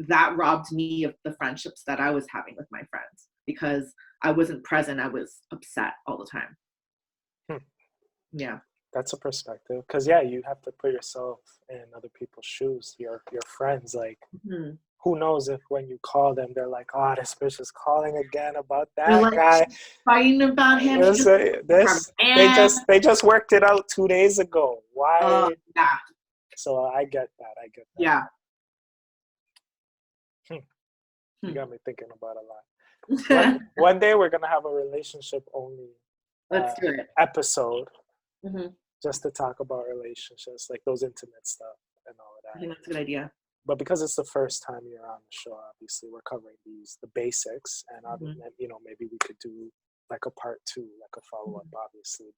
that robbed me of the friendships that I was having with my friends because I wasn't present. I was upset all the time. Yeah. That's a perspective. Because, yeah, you have to put yourself in other people's shoes, your friends. Like, who knows if when you call them, they're like, oh, this bitch is calling again about that guy. Fighting about him. They just worked it out 2 days ago. Why? Yeah. So I get that. Yeah. You got me thinking about a lot. One day we're going to have a relationship only Let's do it. episode. just to talk about relationships, like those intimate stuff and all of I that. think that's a good idea. But because it's the first time you're on the show, obviously we're covering the basics, and maybe we could do like a part two, like a follow up. Obviously,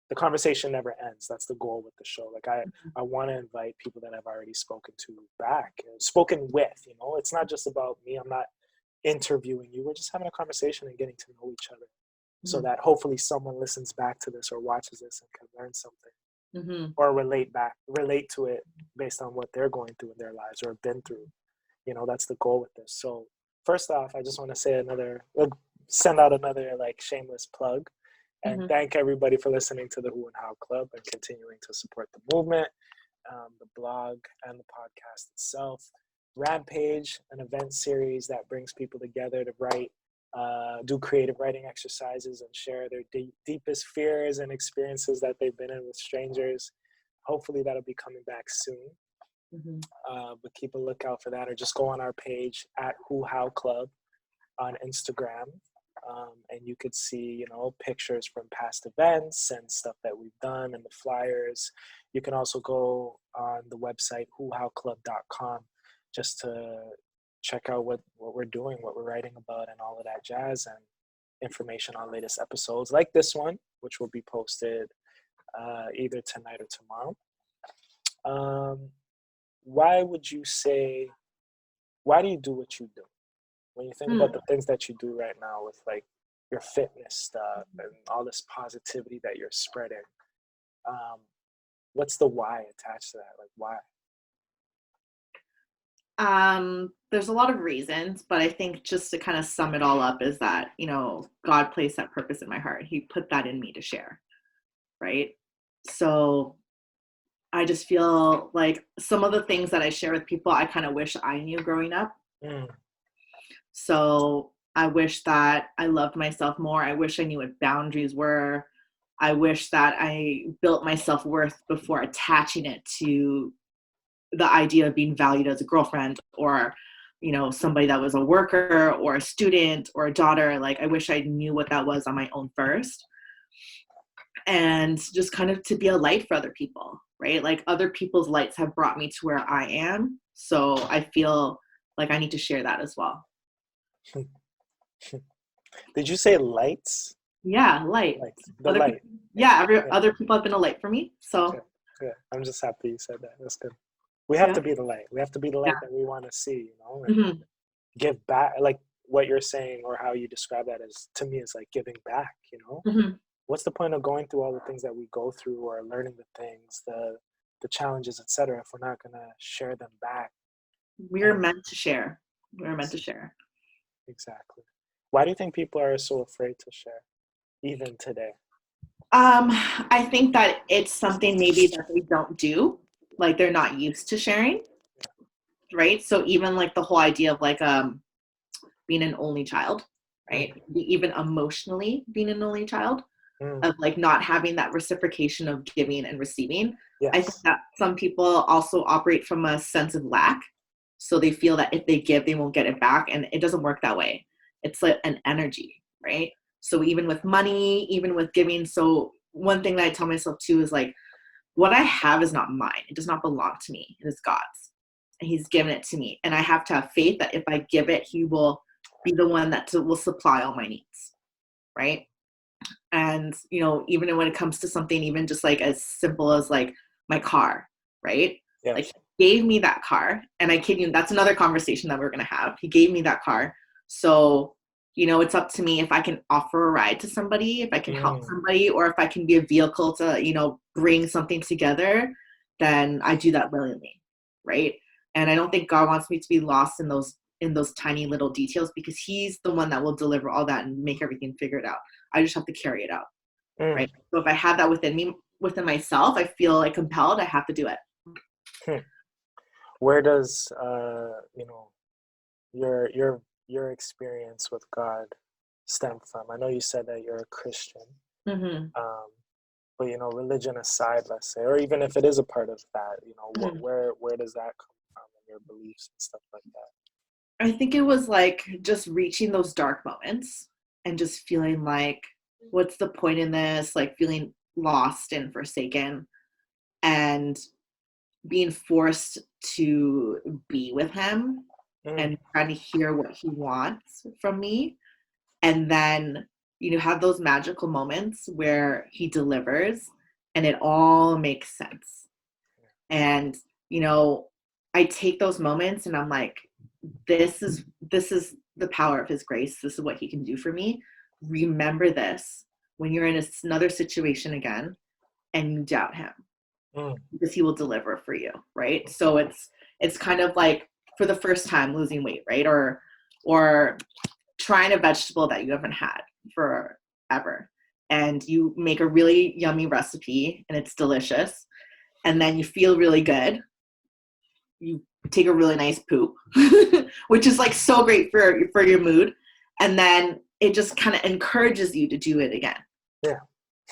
the conversation never ends. That's the goal with the show. Like I want to invite people that I've already spoken with. It's not just about me. I'm not interviewing you. We're just having a conversation and getting to know each other, so that hopefully someone listens back to this or watches this and can learn something or relate to it based on what they're going through in their lives or have been through. That's the goal with this. So first off, I just want to say send out another like shameless plug and thank everybody for listening to the Who and How Club and continuing to support the movement, the blog, and the podcast itself. Rampage, an event series that brings people together to write, do creative writing exercises and share their deepest fears and experiences that they've been in with strangers. Hopefully that'll be coming back soon. But keep a lookout for that, or just go on our page at Who How Club on Instagram. And you could see, pictures from past events and stuff that we've done and the flyers. You can also go on the website, whohowclub.com, just to check out what we're doing, what we're writing about, and all of that jazz, and information on latest episodes like this one, which will be posted either tonight or tomorrow. Why do you do what you do? When you think about the things that you do right now with like your fitness stuff and all this positivity that you're spreading, what's the why attached to that? Like why? There's a lot of reasons, but I think just to kind of sum it all up is that, God placed that purpose in my heart. He put that in me to share, right? So I just feel like some of the things that I share with people, I kind of wish I knew growing up. So I wish that I loved myself more. I wish I knew what boundaries were. I wish that I built my self-worth before attaching it to the idea of being valued as a girlfriend or, somebody that was a worker or a student or a daughter. Like, I wish I knew what that was on my own first. And just kind of to be a light for other people, right? Like, other people's lights have brought me to where I am. So I feel like I need to share that as well. Did you say lights? Yeah, light. The light. Other people have been a light for me. So good. I'm just happy you said that. That's good. We have to be the light. We have to be the light that we want to see, and give back. Like what you're saying or how you describe that to me is like giving back, What's the point of going through all the things that we go through or learning the things, the challenges, etc., if we're not going to share them back? We're meant to share. We're meant to share. Exactly. Why do you think people are so afraid to share, even today? I think that it's something maybe that they don't do. Like, they're not used to sharing, right? So even like the whole idea of like being an only child, right? Even emotionally being an only child, of like not having that reciprocation of giving and receiving. Yes. I think that some people also operate from a sense of lack. So they feel that if they give, they won't get it back. And it doesn't work that way. It's like an energy, right? So even with money, even with giving. So one thing that I tell myself too is like, what I have is not mine. It does not belong to me. It is God's. And He's given it to me. And I have to have faith that if I give it, He will be the one that will supply all my needs, right? And, even when it comes to something even just like as simple as like my car, right? Yes. Like, He gave me that car, and I kid you, that's another conversation that we're going to have. He gave me that car. So, it's up to me if I can offer a ride to somebody, if I can help somebody, or if I can be a vehicle to, bring something together, then I do that willingly, right? And I don't think God wants me to be lost in those tiny little details, because He's the one that will deliver all that and make everything figured out. I just have to carry it out, right? So if I have that within myself, I feel like compelled, I have to do it. Where does your experience with God stem from? I know you said that you're a Christian, but religion aside, let's say, or even if it is a part of that, where does that come from in your beliefs and stuff like that? I think it was like just reaching those dark moments and just feeling like, what's the point in this? Like feeling lost and forsaken, and being forced to be with him and trying to hear what he wants from me. And then, have those magical moments where he delivers and it all makes sense. And, I take those moments and I'm like, this is the power of his grace. This is what he can do for me. Remember this when you're in another situation again and you doubt him, because he will deliver for you, right? So it's kind of like for the first time losing weight, right? Or trying a vegetable that you haven't had forever, and you make a really yummy recipe and it's delicious, and then you feel really good. You take a really nice poop, which is like so great for your mood, and then it just kind of encourages you to do it again. Yeah.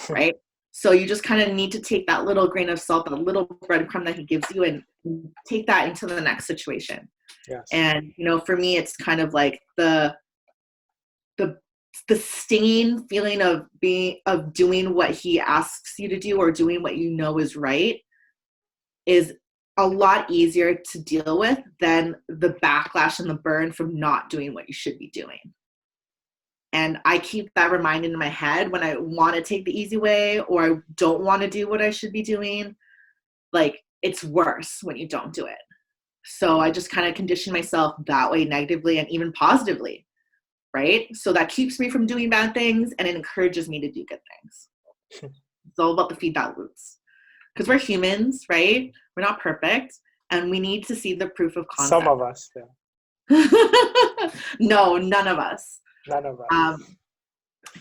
Right? So you just kind of need to take that little grain of salt, that little breadcrumb that he gives you, and take that into the next situation. Yes. And, for me, it's kind of like the stinging feeling of doing what he asks you to do, or doing what is right, is a lot easier to deal with than the backlash and the burn from not doing what you should be doing. And I keep that reminded in my head when I want to take the easy way, or I don't want to do what I should be doing. Like, it's worse when you don't do it. So I just kind of condition myself that way, negatively and even positively, right? So that keeps me from doing bad things, and it encourages me to do good things. It's all about the feedback loops. Because we're humans, right? We're not perfect, and we need to see the proof of concept. Some of us, yeah. No, none of us. None of us.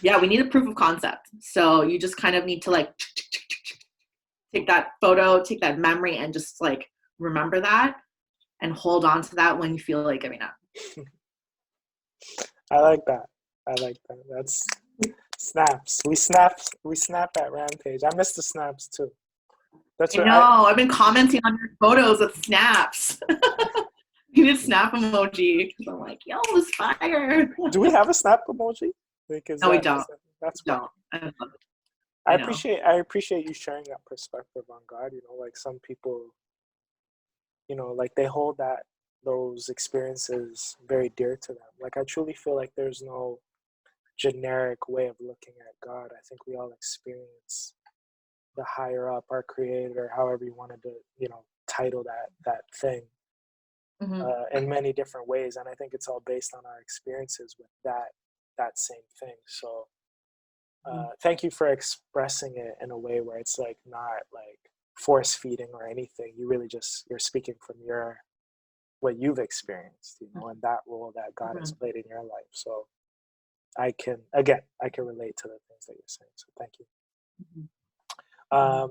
Yeah, we need a proof of concept. So you just kind of need to like take that photo, take that memory, and just like remember that and hold on to that when you feel like giving up. I like that. That's snaps. We snap at Rampage. I miss the snaps too. That's right. I've been commenting on your photos with snaps. You need a snap emoji. I'm like, yo, it's fire. Do we have a snap emoji? Because no, we don't. That's we don't. I appreciate you sharing that perspective on God. Like some people, like they hold those experiences very dear to them. Like I truly feel like there's no generic way of looking at God. I think we all experience the higher up, our creator, however you wanted to, title that thing, in many different ways. And I think it's all based on our experiences with that same thing. So thank you for expressing it in a way where it's like not like force feeding or anything. You really you're speaking from what you've experienced, and that role that God has played in your life. So I can relate to the things that you're saying. So thank you. I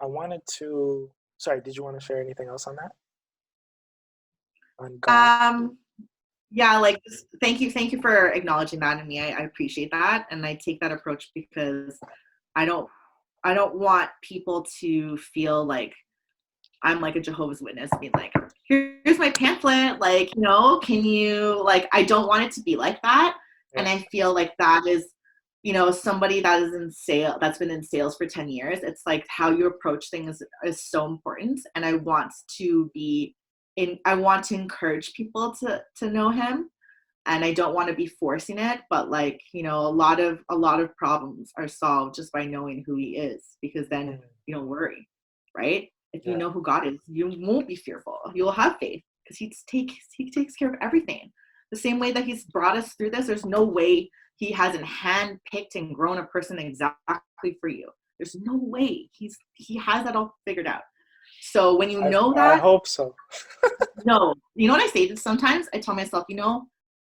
wanted to, sorry, did you want to share anything else on that? On God? Yeah, like, thank you for acknowledging that in me. I appreciate that. And I take that approach because I don't want people to feel like I'm like a Jehovah's Witness being like, here's my pamphlet. Like, can you, like, I don't want it to be like that. Yeah. And I feel like that is, somebody that is in sales, that's been in sales for 10 years. It's like how you approach things is so important. And I want to encourage people to know him. And I don't want to be forcing it, but like, a lot of problems are solved just by knowing who he is, because then you don't worry, right? If you know who God is, you won't be fearful. You'll have faith because he takes care of everything. The same way that he's brought us through this, there's no way he hasn't handpicked and grown a person exactly for you. There's no way. He has that all figured out. So when you know that, I hope so. No, you know what I say sometimes? I tell myself,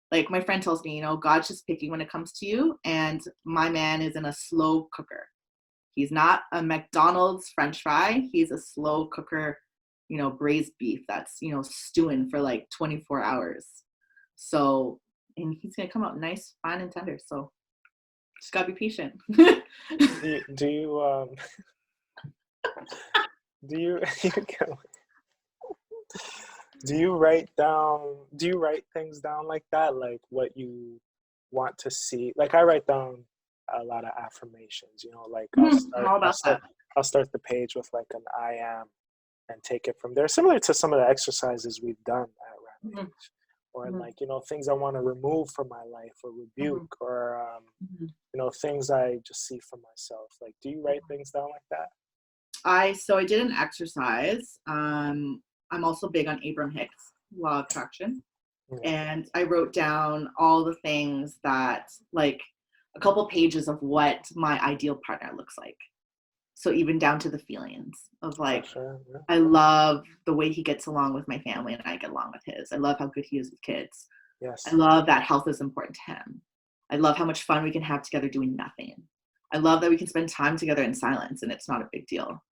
like my friend tells me, God's just picky when it comes to you, and my man is in a slow cooker. He's not a McDonald's French fry. He's a slow cooker, braised beef that's, stewing for like 24 hours. So, and he's going to come out nice, fine, and tender. So just got to be patient. Do you write things down like that? Like what you want to see? Like I write down a lot of affirmations. You know, like I'm all about that. I'll start the page with like an I am, and take it from there. Similar to some of the exercises we've done at Mm-hmm. Rampage, or Mm-hmm. like, you know, things I want to remove from my life or Mm-hmm. rebuke, or Mm-hmm. you know, things I just see for myself. Like, do you write things down like that? I did an exercise. I'm also big on Abraham Hicks law of attraction, Yeah. and I wrote down all the things that, like, a couple pages of what my ideal partner looks like. So even down to the feelings of For like, sure. Yeah. I love the way he gets along with my family and I get along with his. I love how good he is with kids. I Yes. love that health is important to him. I love how much fun we can have together doing nothing. I love that we can spend time together in silence and it's not a big deal,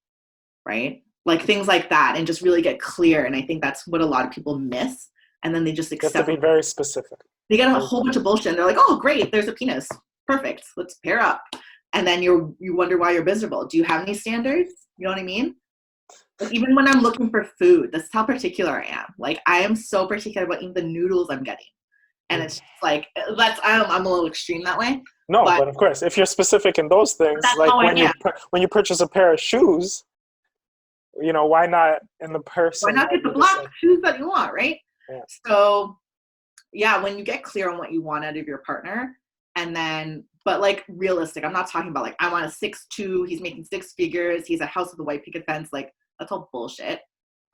right? Like things like that, and just really get clear. And I think that's what a lot of people miss. And then they just You have to accept. be very specific. They get a Very whole bunch of bullshit and they're like, oh, great, there's a penis. Perfect. Let's pair up. And then you wonder why you're miserable. Do you have any standards? You know what I mean? Like, even when I'm looking for food, this is how particular I am. Like, I am so particular about even the noodles I'm getting. And it's just like, I'm a little extreme that way. No, But but of course, if you're specific in those things, that's like how I am. when you purchase a pair of shoes, you know, why not in the Why person not that get the you black decide? shoes that you want, right? Yeah. So, yeah, when you get clear on what you want out of your partner, and then, but like realistic, I'm not talking about like, I want a 6'2", he's making 6 figures, he's a house with a white picket fence, like that's all bullshit.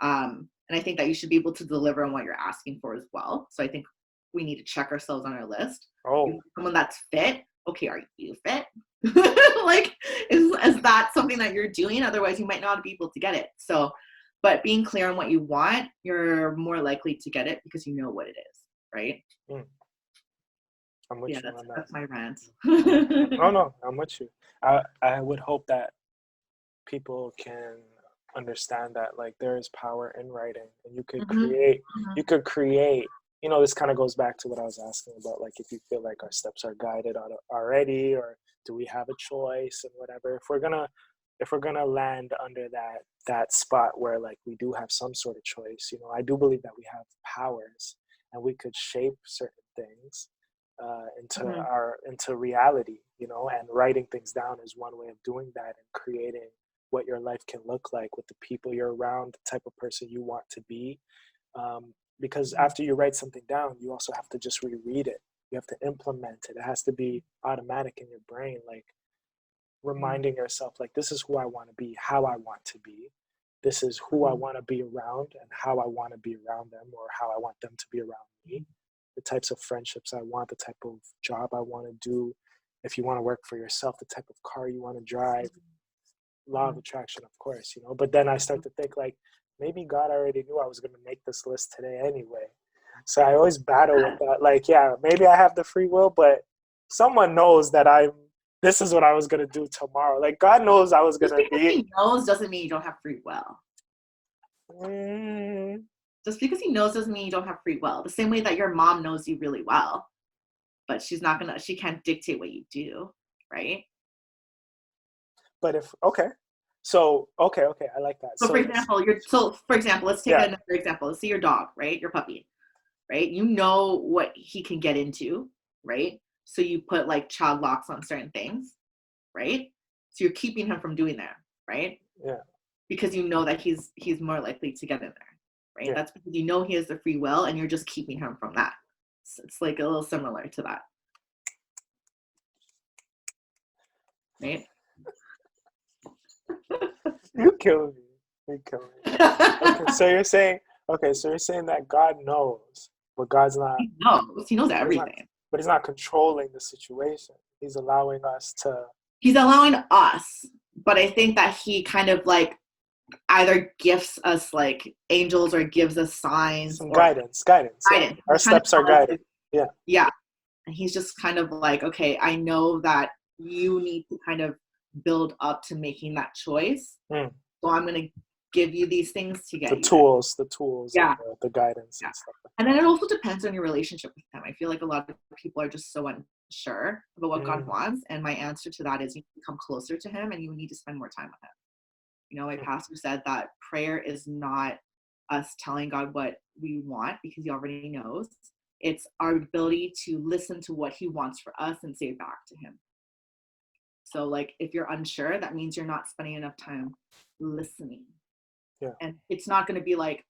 And I think that you should be able to deliver on what you're asking for as well. So I think we need to check ourselves on our list. Oh, Someone that's fit. Okay, are you fit? Like, is that something that you're doing? Otherwise, you might not be able to get it. So, but being clear on what you want, you're more likely to get it because you know what it is, right? I'm with Yeah, you on that. that's my rant. Oh no, I'm with you. I would hope that people can understand that like there is power in writing, and you could Mhm, create. mhm, You could create. You know, this kind of goes back to what I was asking about, like if you feel like our steps are guided already, or do we have a choice and whatever. If we're gonna land under that spot where like we do have some sort of choice, you know, I do believe that we have powers and we could shape certain things mhm, into reality, you know, and writing things down is one way of doing that and creating what your life can look like with the people you're around, the type of person you want to be. Because after you write something down, you also have to just reread it. You have to implement it. It has to be automatic in your brain, like reminding yourself, like, this is who I want to be, how I want to be. This is who I want to be around and how I want to be around them, or how I want them to be around me. The types of friendships I want, the type of job I want to do. If you want to work for yourself, the type of car you want to drive. Law of attraction, of course, you know. But then I start to think like maybe God already knew I was going to make this list today anyway. So I always battle with that. Like, yeah, maybe I have the free will, but someone knows that this is what I was going to do tomorrow. Like, God knows I was going Just to because be. he knows doesn't mean you don't have free will. Mm, Just because he knows doesn't mean you don't have free will. The same way that your mom knows you really well, but she can't dictate what you do, right? but if, okay. So, okay, I like that. So for So, example, let's take yeah, another example. Let's see your dog, right? Your puppy, right? You know what he can get into, right? So you put like child locks on certain things, right? So you're keeping him from doing that, right? yeah, Because you know that he's more likely to get in there, right? yeah. That's because you know he has the free will and you're just keeping him from that. So it's like a little similar to that, right? You kill me. You kill me. Okay, so you're saying that God knows, but God's not, He knows but he's not, everything. but he's not controlling the situation. He's allowing us to He's allowing us, but I think that he kind of like either gifts us like angels or gives us signs some or guidance. Yeah, guidance. our He's kind of steps are telling guided. us, Yeah, yeah. And he's just kind of like, okay, I know that you need to kind of build up to making that choice. mm. So I'm going to give you these things to The get you there. tools, and Yeah. the guidance Yeah. and stuff like And then it also depends on your relationship with him. I feel like a lot of people are just so unsure about that. what God wants. And my answer to that is you need to come closer to him and you need to spend more time with him. You know, my pastor said that prayer is not us telling God what we want because he already knows. It's our ability to listen to what he wants for us and say it back to him. So like if you're unsure, that means you're not spending enough time listening. Yeah. And it's not going to be like,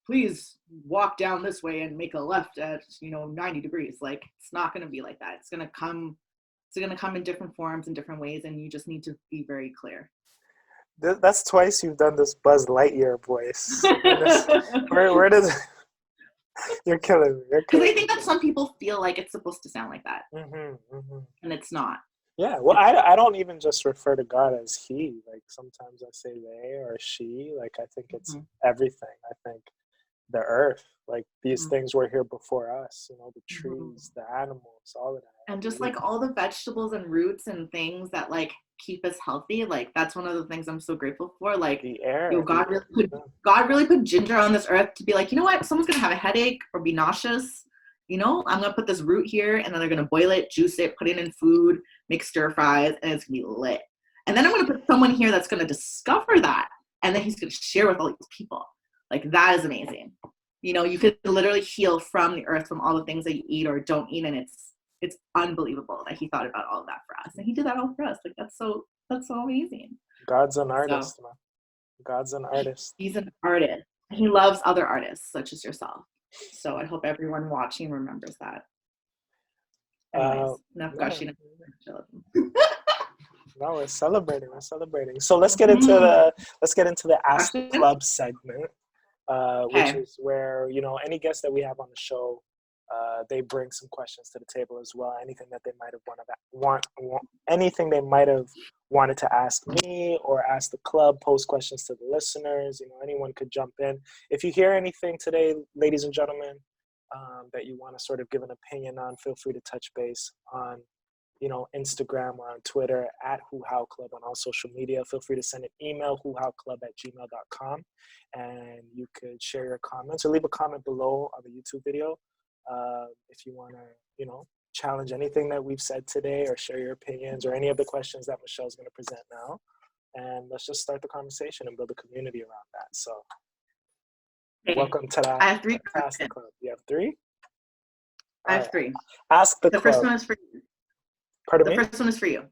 please walk down this way and make a left at 90 degrees. Like it's not going to be like that. It's going to come in different forms and different ways, and you just need to be very clear. That's twice you've done this Buzz Lightyear voice. Where does you're killing me. Because I think that some people feel like it's supposed to sound like that, and it's not. Yeah, well, I don't even just refer to God as he. Like sometimes I say they or she. Like I think it's everything. I think the earth, like these things were here before us. The trees, the animals, all of that. And just like all the vegetables and roots and things that like keep us healthy. Like that's one of the things I'm so grateful for. Like the air. God really put ginger on this earth to be like, you know what? Someone's gonna have a headache or be nauseous. I'm gonna put this root here, and then they're gonna boil it, juice it, put it in food, make stir fries, and it's gonna be lit. And then I'm gonna put someone here that's gonna discover that, and then he's gonna share with all these people. Like that is amazing. You could literally heal from the earth, from all the things that you eat or don't eat, and it's unbelievable that he thought about all of that for us, and he did that all for us. Like that's so amazing. God's an artist, man. God's an artist. He's an artist. He loves other artists such as yourself. So I hope everyone watching remembers that. Anyways, enough gushing. No, we're celebrating. So let's get into the Ask the Club segment, which is where any guest that we have on the show, they bring some questions to the table as well. Anything that they might have anything they might have wanted to ask me or ask the club, post questions to the listeners. Anyone could jump in. If you hear anything today, ladies and gentlemen, that you want to sort of give an opinion on, feel free to touch base on Instagram or on Twitter at Who How Club on all social media. Feel free to send an email, whohowclub@gmail.com, and you could share your comments or leave a comment below on the YouTube video if you want to, challenge anything that we've said today or share your opinions or any of the questions that Michelle's going to present now. And let's just start the conversation and build a community around that. So welcome to that. I have 3 Ask the Club. You have 3? I have 3. Ask the club. The first one is for you. Pardon me? The first one is for you.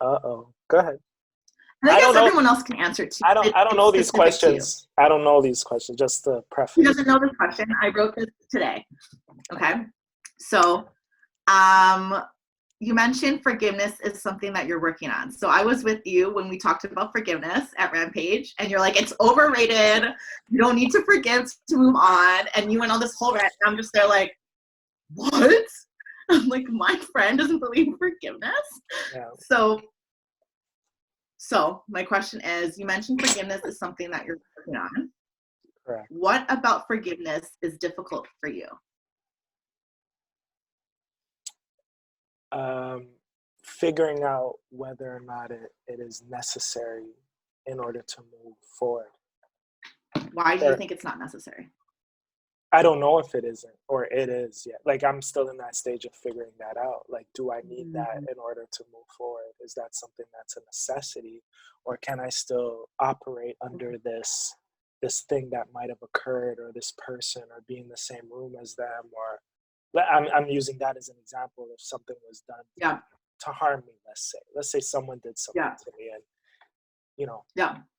Uh-oh. Go ahead. I guess everyone else can answer it too. I don't know these questions. I don't know these questions. Just the preface. He doesn't know this question. I wrote this today. Okay. So, you mentioned forgiveness is something that you're working on. So I was with you when we talked about forgiveness at Rampage, and you're like, it's overrated. You don't need to forgive to move on. And you went on this whole rant. And I'm just there like, what? I'm like, my friend doesn't believe in forgiveness. Yeah. So my question is, you mentioned forgiveness is something that you're working on. Correct. What about forgiveness is difficult for you? Figuring out whether or not it is necessary in order to move forward. Why do you think it's not necessary? I don't know if it isn't or it is yet. Like I'm still in that stage of figuring that out. Like, do I need that in order to move forward? Is that something that's a necessity, or can I still operate under this thing that might have occurred, or this person, or be in the same room as them, or I'm using that as an example. If something was done to harm me, let's say someone did something to me, and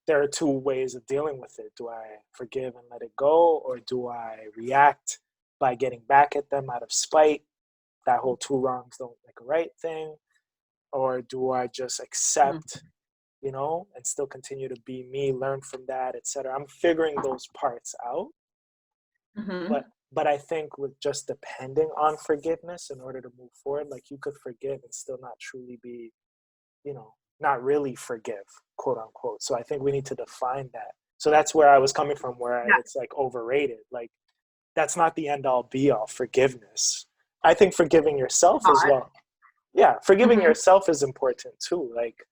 there are 2 ways of dealing with it. Do I forgive and let it go, or do I react by getting back at them out of spite? That whole 2 wrongs don't make a right thing. Or do I just accept, and still continue to be me, learn from that, etc. I'm figuring those parts out. But I think with just depending on forgiveness in order to move forward, like you could forgive and still not truly be, not really forgive, quote unquote. So I think we need to define that. So that's where I was coming from, where it's like overrated. Like that's not the end all be all, forgiveness. I think forgiving yourself as well. Yeah, forgiving yourself is important too. Like,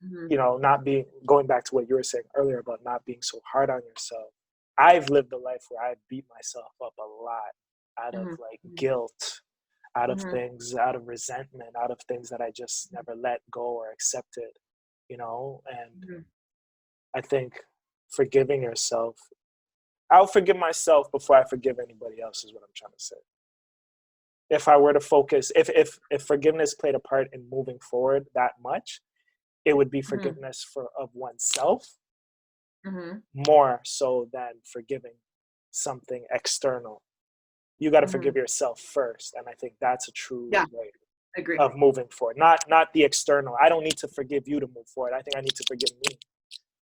not being, going back to what you were saying earlier about not being so hard on yourself. I've lived a life where I beat myself up a lot out of like guilt, out of things, out of resentment, out of things that I just never let go or accepted, and I think forgiving yourself, I'll forgive myself before I forgive anybody else is what I'm trying to say. if I were to focus, if forgiveness played a part in moving forward that much, it would be forgiveness of oneself more so than forgiving something external. You got to forgive yourself first, and I think that's a true way agree. of moving forward. Not the external. I don't need to forgive you to move forward. I think I need to forgive me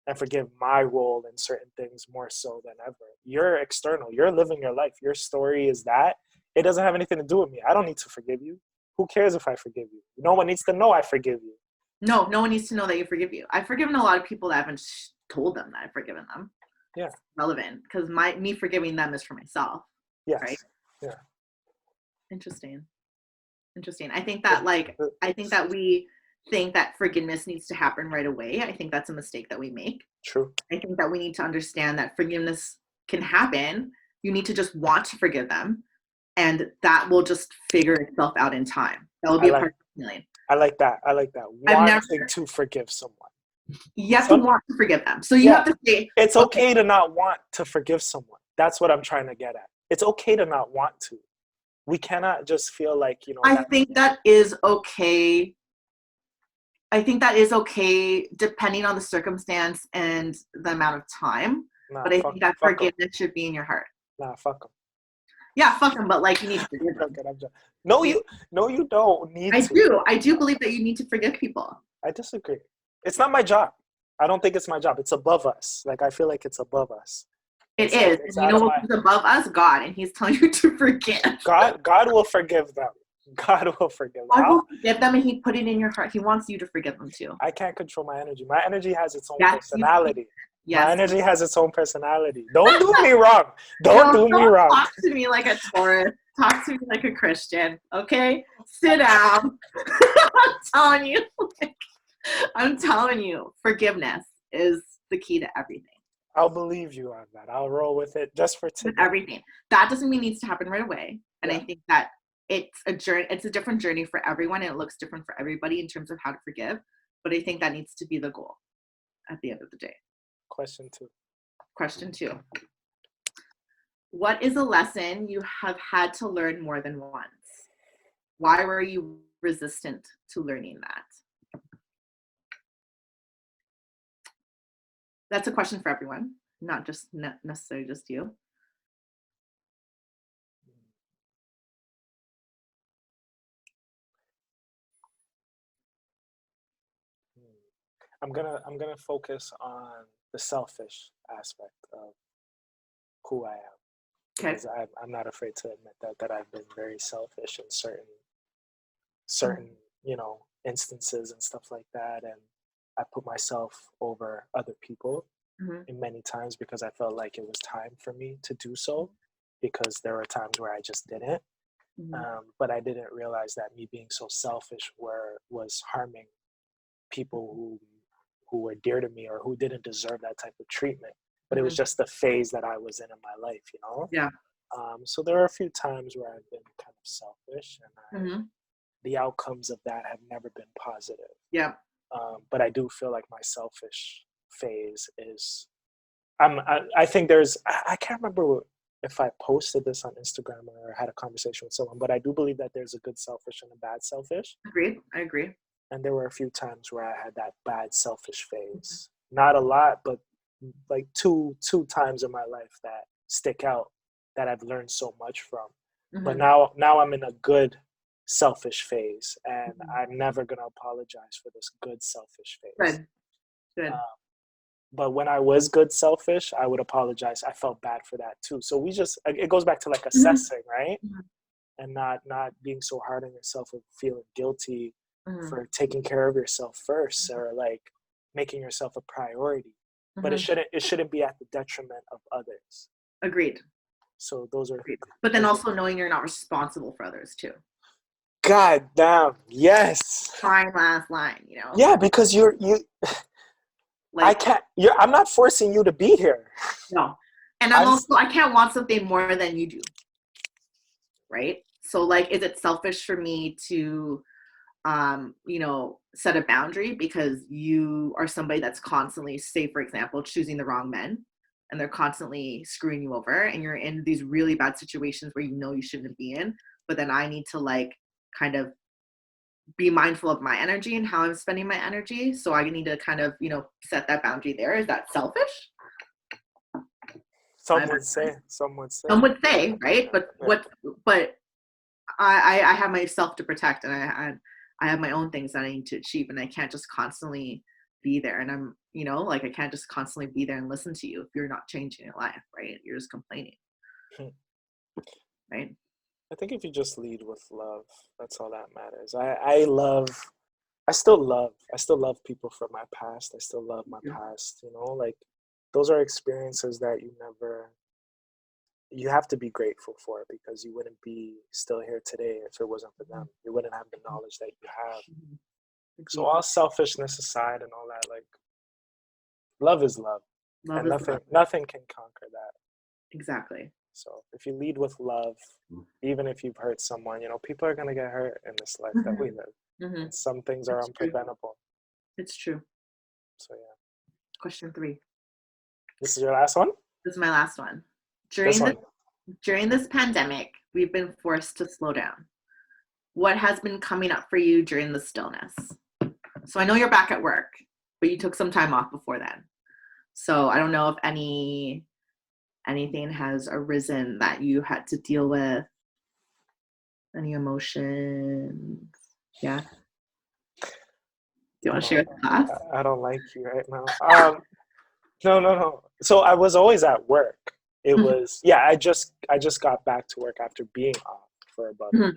and forgive my role in certain things more so than ever. You're external. You're living your life. Your story is that. It doesn't have anything to do with me. I don't need to forgive you. Who cares if I forgive you? No one needs to know I forgive you. No one needs to know that you forgive you. I've forgiven a lot of people that I haven't told them that I've forgiven them. Yeah. It's relevant, because me forgiving them is for myself. Yes. Right? Yeah. Interesting. I think that we think that forgiveness needs to happen right away. I think that's a mistake that we make. True. I think that we need to understand that forgiveness can happen. You need to just want to forgive them, and that will just figure itself out in time. That will be a part of the healing. I like that. Wanting to forgive someone. You have to want to forgive them. So you have to say, it's okay to not want to forgive someone. That's what I'm trying to get at. It's okay to not want to. We cannot just feel like, I think that is okay. I think that is okay depending on the circumstance and the amount of time. But I think that forgiveness should be in your heart. Nah, fuck them. Yeah, fuck them, but you need to forgive them. No, you don't need to. I do believe that you need to forgive people. I disagree. It's not my job. I don't think it's my job. It's above us. I feel like it's above us. It is. And you know what's above us? God. And he's telling you to forgive. God will forgive them. God will forgive them. God will forgive them, and he put it in your heart. He wants you to forgive them too. I can't control my energy. My energy has its own personality. Yes. My energy has its own personality. Don't do me wrong. Don't do me wrong. Talk to me like a Taurus. Talk to me like a Christian. Okay? Sit down. I'm telling you, forgiveness is the key to everything. I'll believe you on that. I'll roll with it just for today. With everything. That doesn't mean it needs to happen right away. And I think that it's a journey. It's a different journey for everyone, and it looks different for everybody in terms of how to forgive. But I think that needs to be the goal at the end of the day. Question two. What is a lesson you have had to learn more than once? Why were you resistant to learning that? That's a question for everyone, not necessarily just you. I'm gonna focus on the selfish aspect of who I am. Because I'm not afraid to admit that I've been very selfish in certain instances and stuff like that, and I put myself over other people in many times because I felt like it was time for me to do so, because there were times where I just didn't. But I didn't realize that me being so selfish was harming people who were dear to me or who didn't deserve that type of treatment. But it was just the phase that I was in my life, Yeah. So there are a few times where I've been kind of selfish, and the outcomes of that have never been positive. Yeah. But I do feel like my selfish phase is, I think I can't remember if I posted this on Instagram or had a conversation with someone, but I do believe that there's a good selfish and a bad selfish. Agreed. I agree. And there were a few times where I had that bad selfish phase. Not a lot, but like two times in my life that stick out that I've learned so much from. But now I'm in a good selfish phase, and I'm never gonna apologize for this good selfish phase. Good. But when I was good selfish, I would apologize. I felt bad for that too. So it goes back to assessing, right? And not being so hard on yourself and feeling guilty for taking care of yourself first, or making yourself a priority. But it shouldn't be at the detriment of others. Agreed. So those are. But then also knowing you're not responsible for others too. God damn, yes. Fine last line, Yeah, because you. I can't. I'm not forcing you to be here. No, and I can't want something more than you do. Right. So is it selfish for me to, set a boundary because you are somebody that's constantly, say for example, choosing the wrong men, and they're constantly screwing you over, and you're in these really bad situations where you shouldn't be in, but then I need to like kind of be mindful of my energy and how I'm spending my energy. So I need to kind of, you know, set that boundary there. Is that selfish? Some would say. Some would say. Some would say, right? But Yeah. but I have myself to protect, and I have my own things that I need to achieve, and I can't just constantly be there. And I'm, you know, like I can't just constantly be there and listen to you if you're not changing your life, right? You're just complaining, right? I think if you just lead with love, that's all that matters. I still love people from my past. I still love my past, you know, like those are experiences that you have to be grateful for, because you wouldn't be still here today if it wasn't for them. You wouldn't have the knowledge that you have. So all selfishness aside and all that, like love is love. Love And is nothing love. nothing can conquer that. Exactly. So if you lead with love, even if you've hurt someone, you know, people are gonna get hurt in this life that we live. And some things are It's true. unpreventable. It's true. So yeah. Question 3. This is your last one? This is my last one. This one. During this pandemic, we've been forced to slow down. What has been coming up for you during the stillness? So I know you're back at work, but you took some time off before then. So I don't know if anything has arisen that you had to deal with, any emotions. Yeah. Do you want to share with us? I don't like you right now. No. So I was always at work. It was, yeah, I just got back to work after being off for about a week.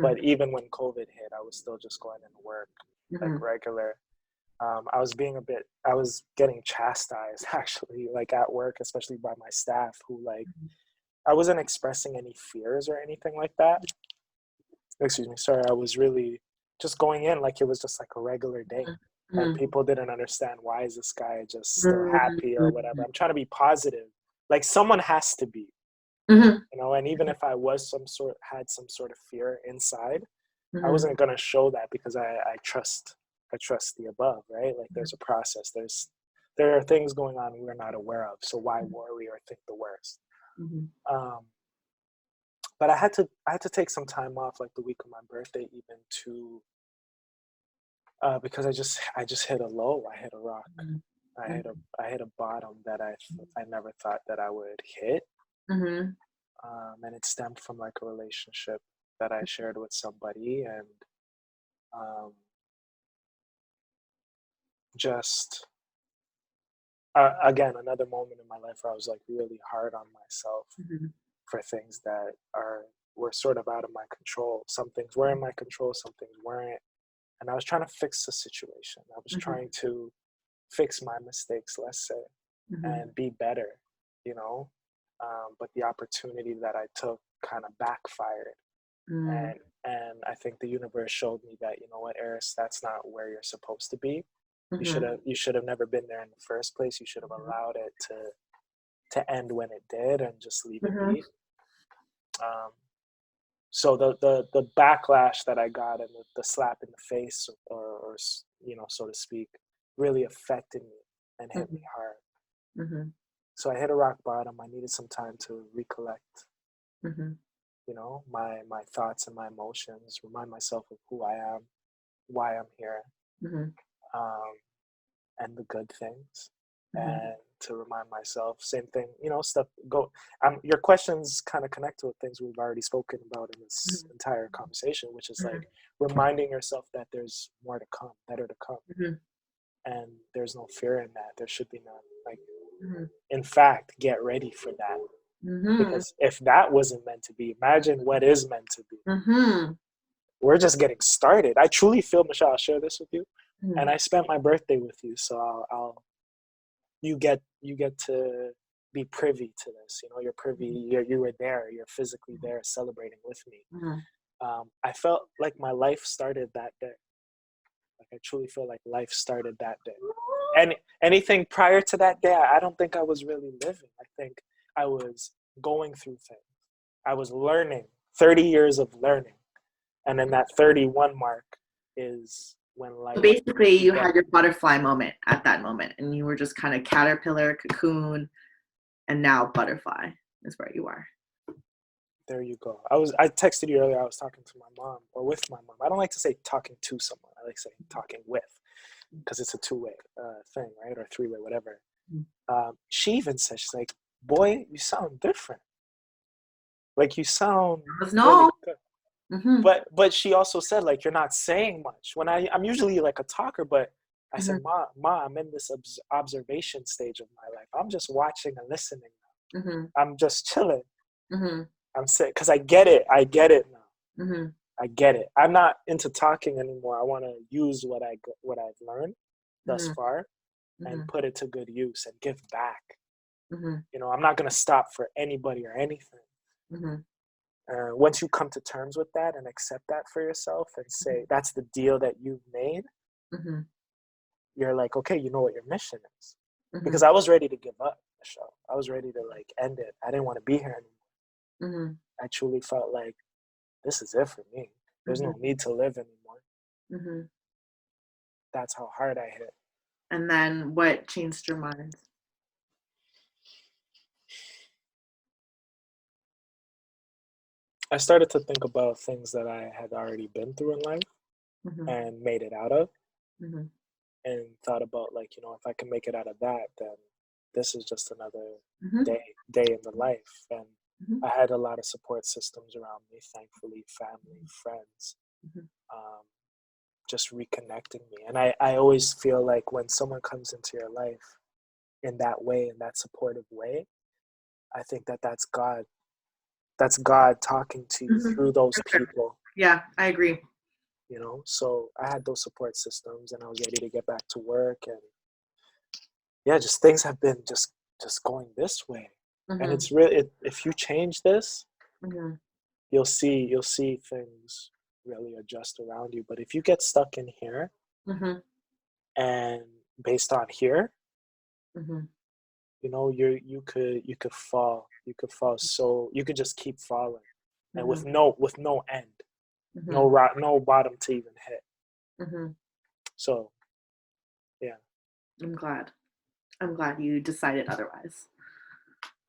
But even when COVID hit, I was still just going into work like regular. I was getting chastised actually, like at work, especially by my staff, who like, I wasn't expressing any fears or anything like that. Excuse me, sorry. I was really just going in like it was just like a regular day. And people didn't understand, why is this guy just still happy or whatever. I'm trying to be positive. Like someone has to be, you know, and even if I had some sort of fear inside, I wasn't going to show that, because I trust the above, right? Like there's a process. There are things going on we're not aware of. So why worry or think the worst? But I had to take some time off, like the week of my birthday, even to because I just hit a low. I hit a rock. I hit a bottom that I never thought that I would hit. And it stemmed from like a relationship that I shared with somebody, and just again, another moment in my life where I was like really hard on myself for things that were sort of out of my control. Some things were in my control, some things weren't. And I was trying to fix the situation. I was trying to fix my mistakes, let's say, and be better, you know. But the opportunity that I took kind of backfired. And I think the universe showed me that, you know what, Eris, that's not where you're supposed to be. You should have never been there in the first place. You should have allowed it to end when it did and just leave it be. So the backlash that I got and the slap in the face, or you know, so to speak, really affected me and hit me hard. So I hit a rock bottom. I needed some time to recollect, you know, my thoughts and my emotions, remind myself of who I am, why I'm here, and the good things. And to remind myself, same thing, you know, your questions kind of connect with things we've already spoken about in this entire conversation, which is like reminding yourself that there's more to come, better to come. And there's no fear in that. There should be none. Like, in fact, get ready for that. Because if that wasn't meant to be, imagine what is meant to be. We're just getting started. I truly feel, Michelle, I'll share this with you. And I spent my birthday with you, so you get to be privy to this. You know, you're privy. You were there. You're physically there, celebrating with me. I felt like my life started that day. Like I truly feel like life started that day. And anything prior to that day, I don't think I was really living. I think I was going through things. I was learning. 30 years of learning, and then that 31 mark is when life. So basically, you had your butterfly moment at that moment, and you were just kind of caterpillar, cocoon, and now butterfly is where you are. There you go. I texted you earlier. I was talking to my mom or with my mom. I don't like to say talking to someone. I like saying talking with, because it's a two-way thing, right? Or three-way, whatever. She even said, she's like, boy, you sound different. Like, you sound really good. Mm-hmm. But she also said, like, you're not saying much. When I'm usually like a talker, but I said, Ma, I'm in this observation stage of my life. I'm just watching and listening now. Mm-hmm. I'm just chilling. Mm-hmm. I'm sick because I get it. I get it now. Mm-hmm. I get it. I'm not into talking anymore. I want to use what I've learned thus far and put it to good use and give back. Mm-hmm. You know, I'm not gonna stop for anybody or anything. Mm-hmm. Once you come to terms with that and accept that for yourself and say that's the deal that you've made, you're like, okay, you know what your mission is. Because I was ready to give up, Michelle. I was ready to like end it. I didn't want to be here anymore. I truly felt like this is it for me. There's no need to live anymore. That's how hard I hit. And then what changed your mind? I started to think about things that I had already been through in life and made it out of. And thought about, like, you know, if I can make it out of that, then this is just another day in the life. And I had a lot of support systems around me, thankfully, family, friends, just reconnecting me. And I always feel like when someone comes into your life in that way, in that supportive way, I think that that's God. That's God talking to you through those people. Yeah, I agree. You know, so I had those support systems and I was ready to get back to work. And yeah, just things have been just going this way. And it's really, if you change this, you'll see things really adjust around you. But if you get stuck in here and based on here, you know, you could fall. You could fall, so you could just keep falling, and with no end, no bottom to even hit. So yeah, I'm glad you decided otherwise.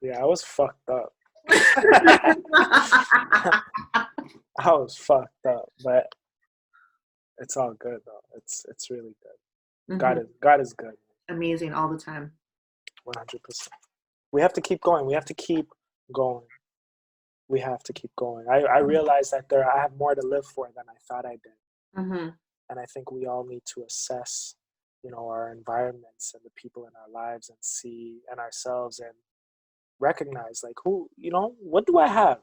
yeah, I was fucked up. I was fucked up, but it's all good though. It's really good. God is good. Amazing all the time. 100%. We have to keep going. We have to keep going. We have to keep going. I realize that I have more to live for than I thought I did. And I think we all need to assess, you know, our environments and the people in our lives and see and ourselves and recognize, like, who, you know, what do I have?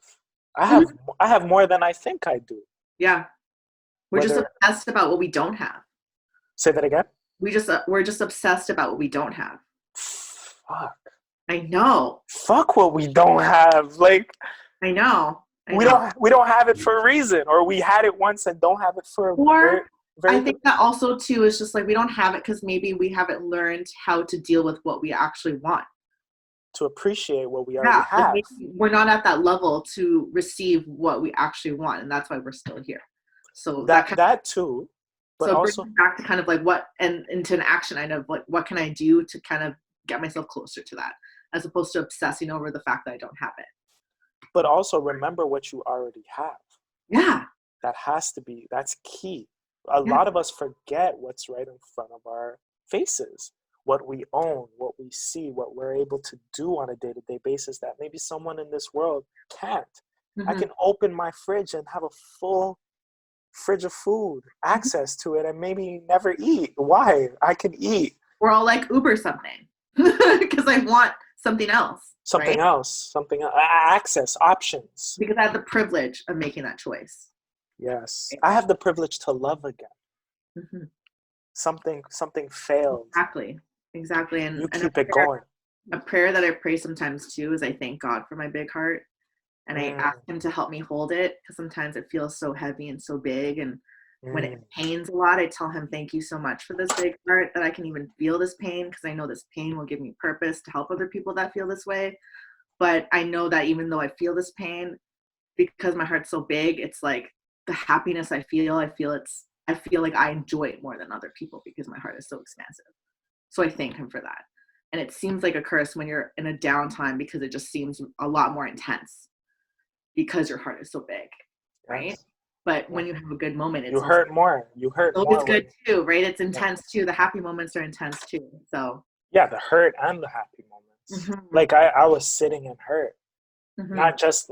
I have more than I think I do. Yeah. We're just obsessed about what we don't have. Say that again? We're just obsessed about what we don't have. Fuck. I know. Fuck what we don't have. Like, I know. We don't have it for a reason, or we had it once and don't have it for or I think that also too is just like we don't have it because maybe we haven't learned how to deal with what we actually want. To appreciate what we already have. Like we're not at that level to receive what we actually want, and that's why we're still here. So that too. But so also back to kind of like what and into an action item of like what can I do to kind of get myself closer to that, as opposed to obsessing over the fact that I don't have it. But also remember what you already have. Yeah. That's key. A lot of us forget what's right in front of our faces, what we own, what we see, what we're able to do on a day-to-day basis that maybe someone in this world can't. I can open my fridge and have a full fridge of food, access to it, and maybe never eat. Why? I can eat. Or I'll like Uber something because I want something else. Something else. Access, options. Because I have the privilege of making that choice. Yes. I have the privilege to love again. Something failed. Exactly. And you keep it going. A prayer that I pray sometimes too is I thank God for my big heart. And I ask him to help me hold it because sometimes it feels so heavy and so big. And when it pains a lot, I tell him, thank you so much for this big heart that I can even feel this pain, because I know this pain will give me purpose to help other people that feel this way. But I know that even though I feel this pain, because my heart's so big, it's like the happiness I feel like I enjoy it more than other people because my heart is so expansive. So I thank him for that. And it seems like a curse when you're in a downtime because it just seems a lot more intense. because your heart is so big, right? Yes. But Yeah. when you have a good moment, You it's also hurt more. You hurt always more good when, too, right? It's yeah. intense too. The happy moments are intense too. So, Yeah, the hurt and the happy moments. hmm Like I was sitting in hurt, hmm not just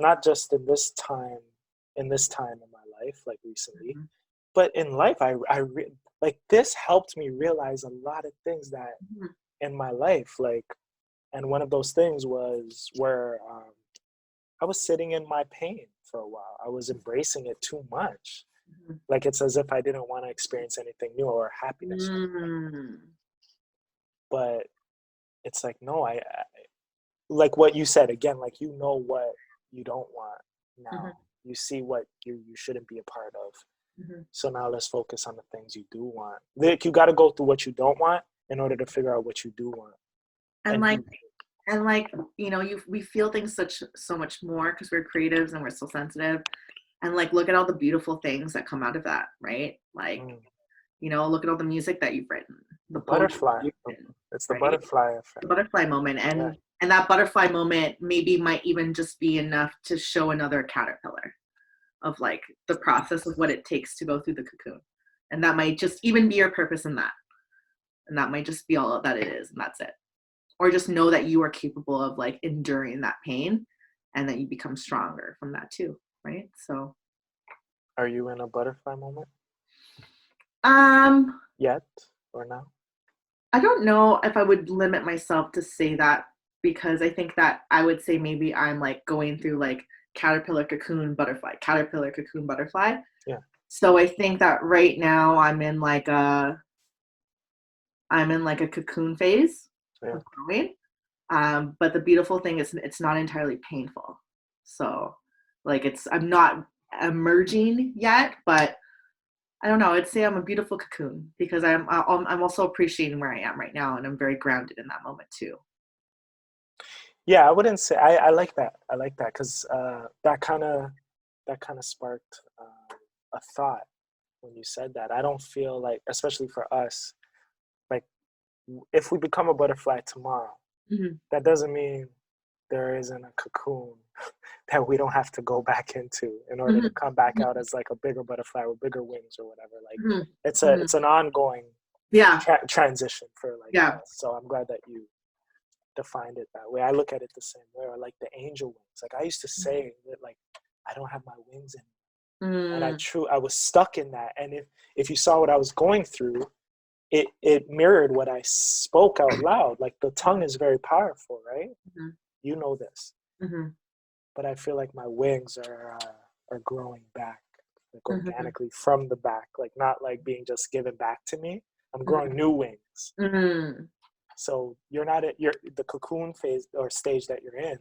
in this time in my life, like recently, but in life, like this helped me realize a lot of things that hmm in my life, like, and one of those things was where I was sitting in my pain for a while. I was embracing it too much. Like it's as if I didn't want to experience anything new or happiness or anything. mm But it's like, no, like what you said again, like you know what you don't want now. hmm You see what you shouldn't be a part of. hmm So now let's focus on the things you do want. Like you got to go through what you don't want in order to figure out what you do want. And And like, be we feel things so much more because we're creatives and we're so sensitive. And like, look at all the beautiful things that come out of that, right? Like, mm, look at all the music that you've written, the the poetry butterfly. you've written, It's the right? butterfly The effect. butterfly moment, Yeah. and that butterfly moment maybe might even just be enough to show another caterpillar of like the process of what it takes to go through the cocoon, and that might just even be your purpose in that, and that might just be all that it is, and that's it. Or just know that you are capable of like enduring that pain, and that you become stronger from that too, right? So, Are you in a butterfly moment um, yet or now? I don't know if I would limit myself to say that because I think that I would say maybe I'm like going through like caterpillar, cocoon, butterfly, caterpillar, cocoon, butterfly. Yeah. So I think that right now I'm in like a cocoon phase Yeah. of growing. But the beautiful thing is it's not entirely painful. So like I'm not emerging yet, but I don't know. I'd say I'm a beautiful cocoon because I'm also appreciating where I am right now, and I'm very grounded in that moment too. Yeah, I wouldn't say I like that. I like that because that kind of sparked a thought when you said that. I don't feel like, especially for us, like if we become a butterfly tomorrow, hmm that doesn't mean there isn't a cocoon that we don't have to go back into in order to hmm come back out as like a bigger butterfly with bigger wings or whatever. Like hmm hmm it's an ongoing Yeah, transition for like yeah. us. So I'm glad that you defined it that way. I look at it the same way, or like the angel wings. Like I used to say that like I don't have my wings in, and Mm-hmm. I was stuck in that. And if you saw what I was going through, it mirrored what I spoke out loud. Like the tongue is very powerful, right? You know this, hmm but I feel like my wings are growing back, like hmm organically from the back, like not like being just given back to me. I'm growing hmm new wings. hmm So you're not at your the cocoon phase or stage that you're in.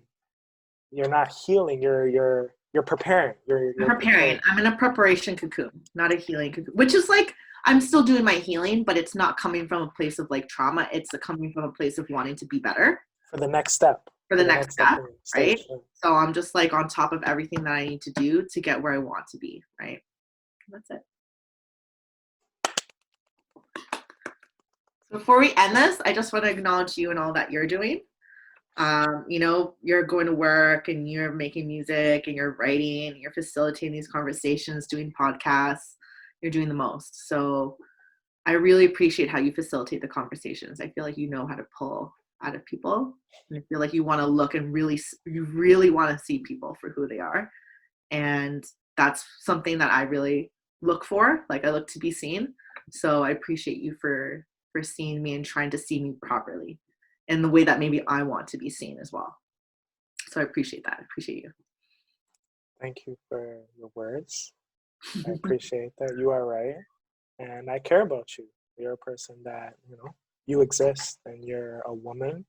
You're not healing. You're preparing. I'm You're preparing. preparing. I'm in a preparation cocoon, not a healing cocoon, which is like I'm still doing my healing, but it's not coming from a place of like trauma. It's coming from a place of wanting to be better For the next step. for the For the next next step step, in the right? stage. Yeah. So I'm just like on top of everything that I need to do to get where I want to be, right? That's it. So before we end this, I just want to acknowledge you and all that you're doing. You're going to work and you're making music and you're writing, and you're facilitating these conversations, doing podcasts, you're doing the most. So I really appreciate how you facilitate the conversations. I feel like you know how to pull out of people. And I feel like you want to look and you really want to see people for who they are. And that's something that I really look for. Like I look to be seen. So I appreciate you for seeing me and trying to see me properly in the way that maybe I want to be seen as well. So I appreciate that. I appreciate you. Thank you for your words. I appreciate that. You are right. And I care about you. You're a person that, you exist and you're a woman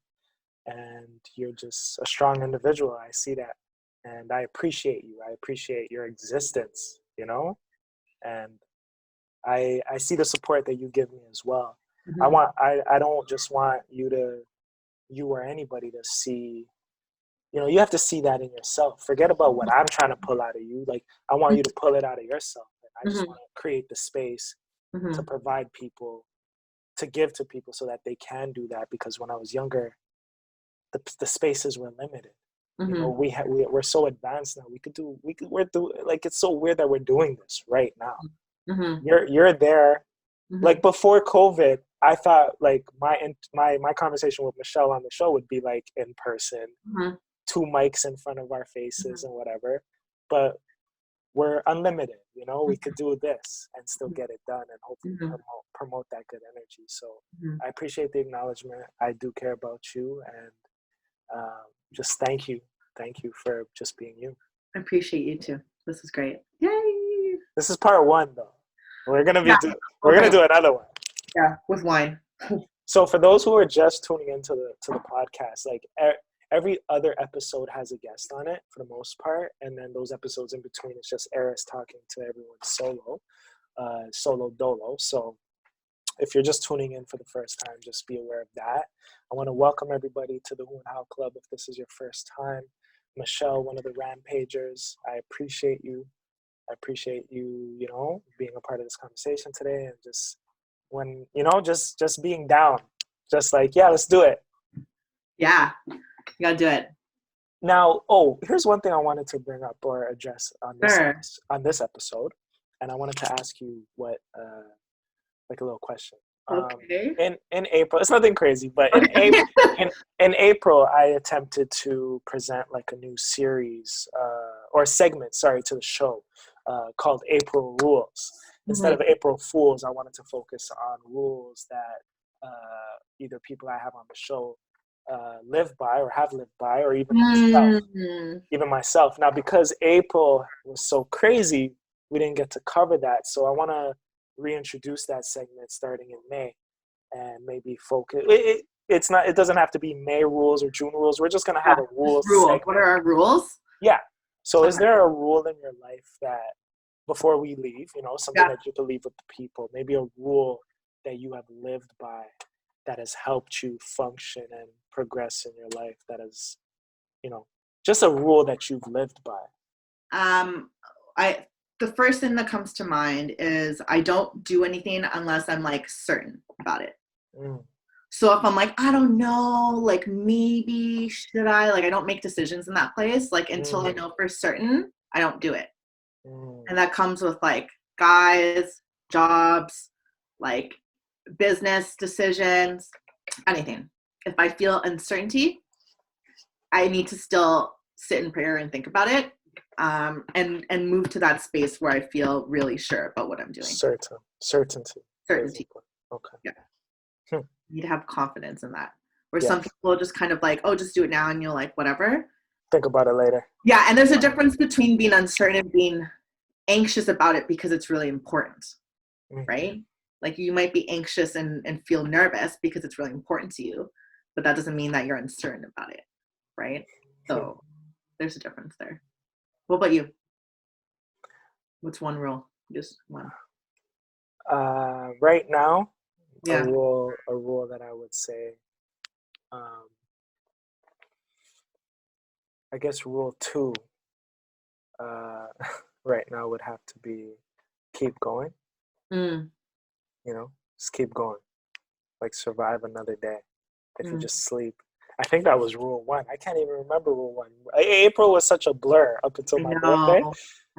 and you're just a strong individual. I see that. And I appreciate you. I appreciate your existence. And I see the support that you give me as well. Mhm. I don't just want you or anybody to see, you have to see that in yourself. Forget about what I'm trying to pull out of you. Like I want you to pull it out of yourself. And I just Mhm. want to create the space to Mhm. provide people, to give to people so that they can do that. Because when I was younger, the spaces were limited. You Mm-hmm. know, we're so advanced now. Like, it's so weird that we're doing this right now. Mm-hmm. You're there. Mm-hmm. Like, before COVID, I thought like my conversation with Michelle on the show would be like in person, Mm-hmm. two mics in front of our faces and whatever. But we're unlimited, you know. We could do this and still get it done, and hopefully Mm-hmm. promote that good energy. So Mm-hmm. I appreciate the acknowledgement. I do care about you, and just thank you for just being you. I appreciate you too. This is great. Yay! This is part one, though. We're gonna Yeah. we're gonna Okay. do another one. Yeah, with wine. So for those who are just tuning into the podcast, like every other episode has a guest on it for the most part, and then those episodes in between, it's just Eris talking to everyone solo dolo. So if you're just tuning in for the first time, just be aware of that. I want to welcome everybody to the Who and How Club. If this is your first time, Michelle, one of the Rampagers, I appreciate you. I appreciate you, you know, being a part of this conversation today, and just when, you know, just being down, just like, yeah, let's do it. Yeah, you gotta do it. Now, here's one thing I wanted to bring up or address on this episode, and I wanted to ask you what like a little question. Okay. In April, it's nothing crazy, but Okay. in April, I attempted to present like a new series or segment, sorry, to the show called April Rules. Instead of April Fools, I wanted to focus on rules that either people I have on the show live by or have lived by, or even myself. Mm. Even myself. Now, because April was so crazy, we didn't get to cover that. So I want to reintroduce that segment starting in May, and maybe focus. It's not. It doesn't have to be May rules or June rules. We're just gonna have a rules segment. What are our rules? Yeah. So Okay. is there a rule in your life that, before we leave, you know, something that you believe with the people, maybe a rule that you have lived by that has helped you function and progress in your life, that is, you know, just a rule that you've lived by? The first thing that comes to mind is I don't do anything unless I'm like certain about it. So if I'm like, I don't know, like maybe should I, like I don't make decisions in that place, like until I know for certain, I don't do it. And that comes with like guys, jobs, like business decisions, anything. If I feel uncertainty, I need to still sit in prayer and think about it, and move to that space where I feel really sure about what I'm doing. Certainty. Okay. Yeah. You need to have confidence in that. Where some people just kind of like, oh, just do it now, and you're like, whatever. Think about it later. Yeah, and there's a difference between being uncertain and being anxious about it because it's really important, right? Like you might be anxious and feel nervous because it's really important to you, but that doesn't mean that you're uncertain about it, right? So there's a difference there. What about you? What's one rule? Just one. Right now, Yeah. a rule that I would say, I guess rule 2 right now would have to be keep going. You know, just keep going. Like, survive another day. If you just sleep. I think that was rule 1. I can't even remember rule 1. April was such a blur up until my birthday.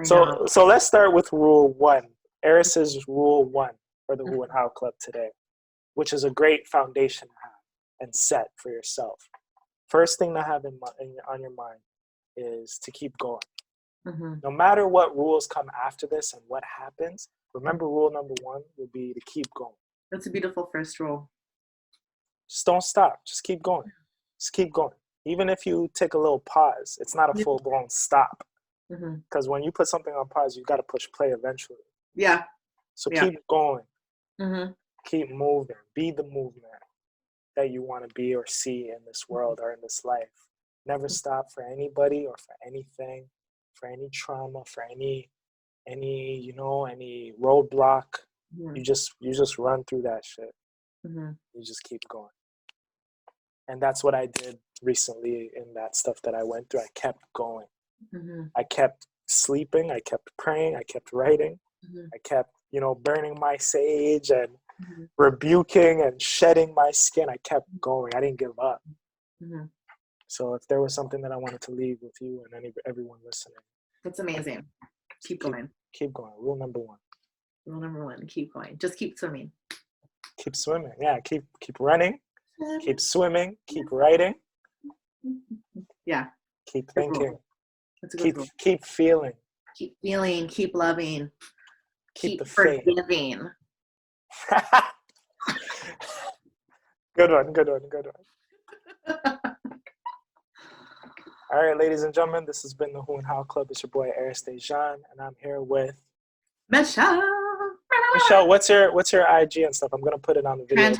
So let's start with rule 1. Eris's rule 1 for the Who and How Club today, which is a great foundation to have and set for yourself. First thing to have on your mind is to keep going. No matter what rules come after this and what happens, remember rule number 1 will be to keep going. That's a beautiful first rule. Just don't stop. Just keep going. Just keep going. Even if you take a little pause, it's not a full-blown stop. Because when you put something on pause, you got to push play eventually. Yeah. So keep going. Keep moving. Be the movement that you want to be or see in this world or in this life. Never stop for anybody or for anything, for any trauma, for any roadblock. You just run through that shit. You just keep going. And that's what I did recently in that stuff that I went through. I kept going. I kept sleeping. I kept praying. I kept writing. I kept, burning my sage and rebuking and shedding my skin. I kept going. I didn't give up. So if there was something that I wanted to leave with you and everyone listening, That's amazing. Keep going. Keep going. Rule number 1. Rule number 1, keep going. Just keep swimming. Keep swimming. Yeah, keep running. Keep swimming. Keep writing. Yeah. Keep thinking. That's a good rule. Keep feeling. Keep feeling. Keep loving. Keep the forgiving. Good one. All right, ladies and gentlemen, this has been the Who and How Club. It's your boy Aristajan, and I'm here with Michelle. Michelle, what's your IG and stuff? I'm gonna put it on the video.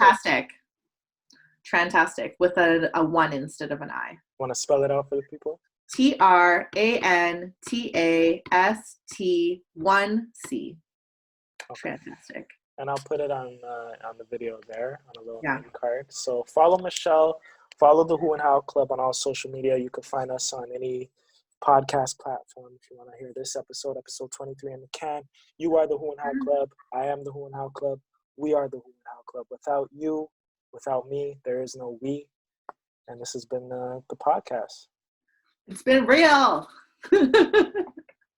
Fantastic. With a 1 instead of an I. Want to spell it out for the people? TRANTAST1C. Okay. Fantastic. And I'll put it on the video there on a little name card. So follow Michelle, follow the Who and How Club on all social media. You can find us on any podcast platform if you want to hear this episode 23 in the can. You are the Who and How Club. I am the Who and How Club. We are the Who and How Club. Without you, without me, there is no we. And this has been the podcast. It's been real.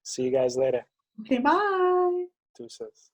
See you guys later. Okay, bye. Deuces.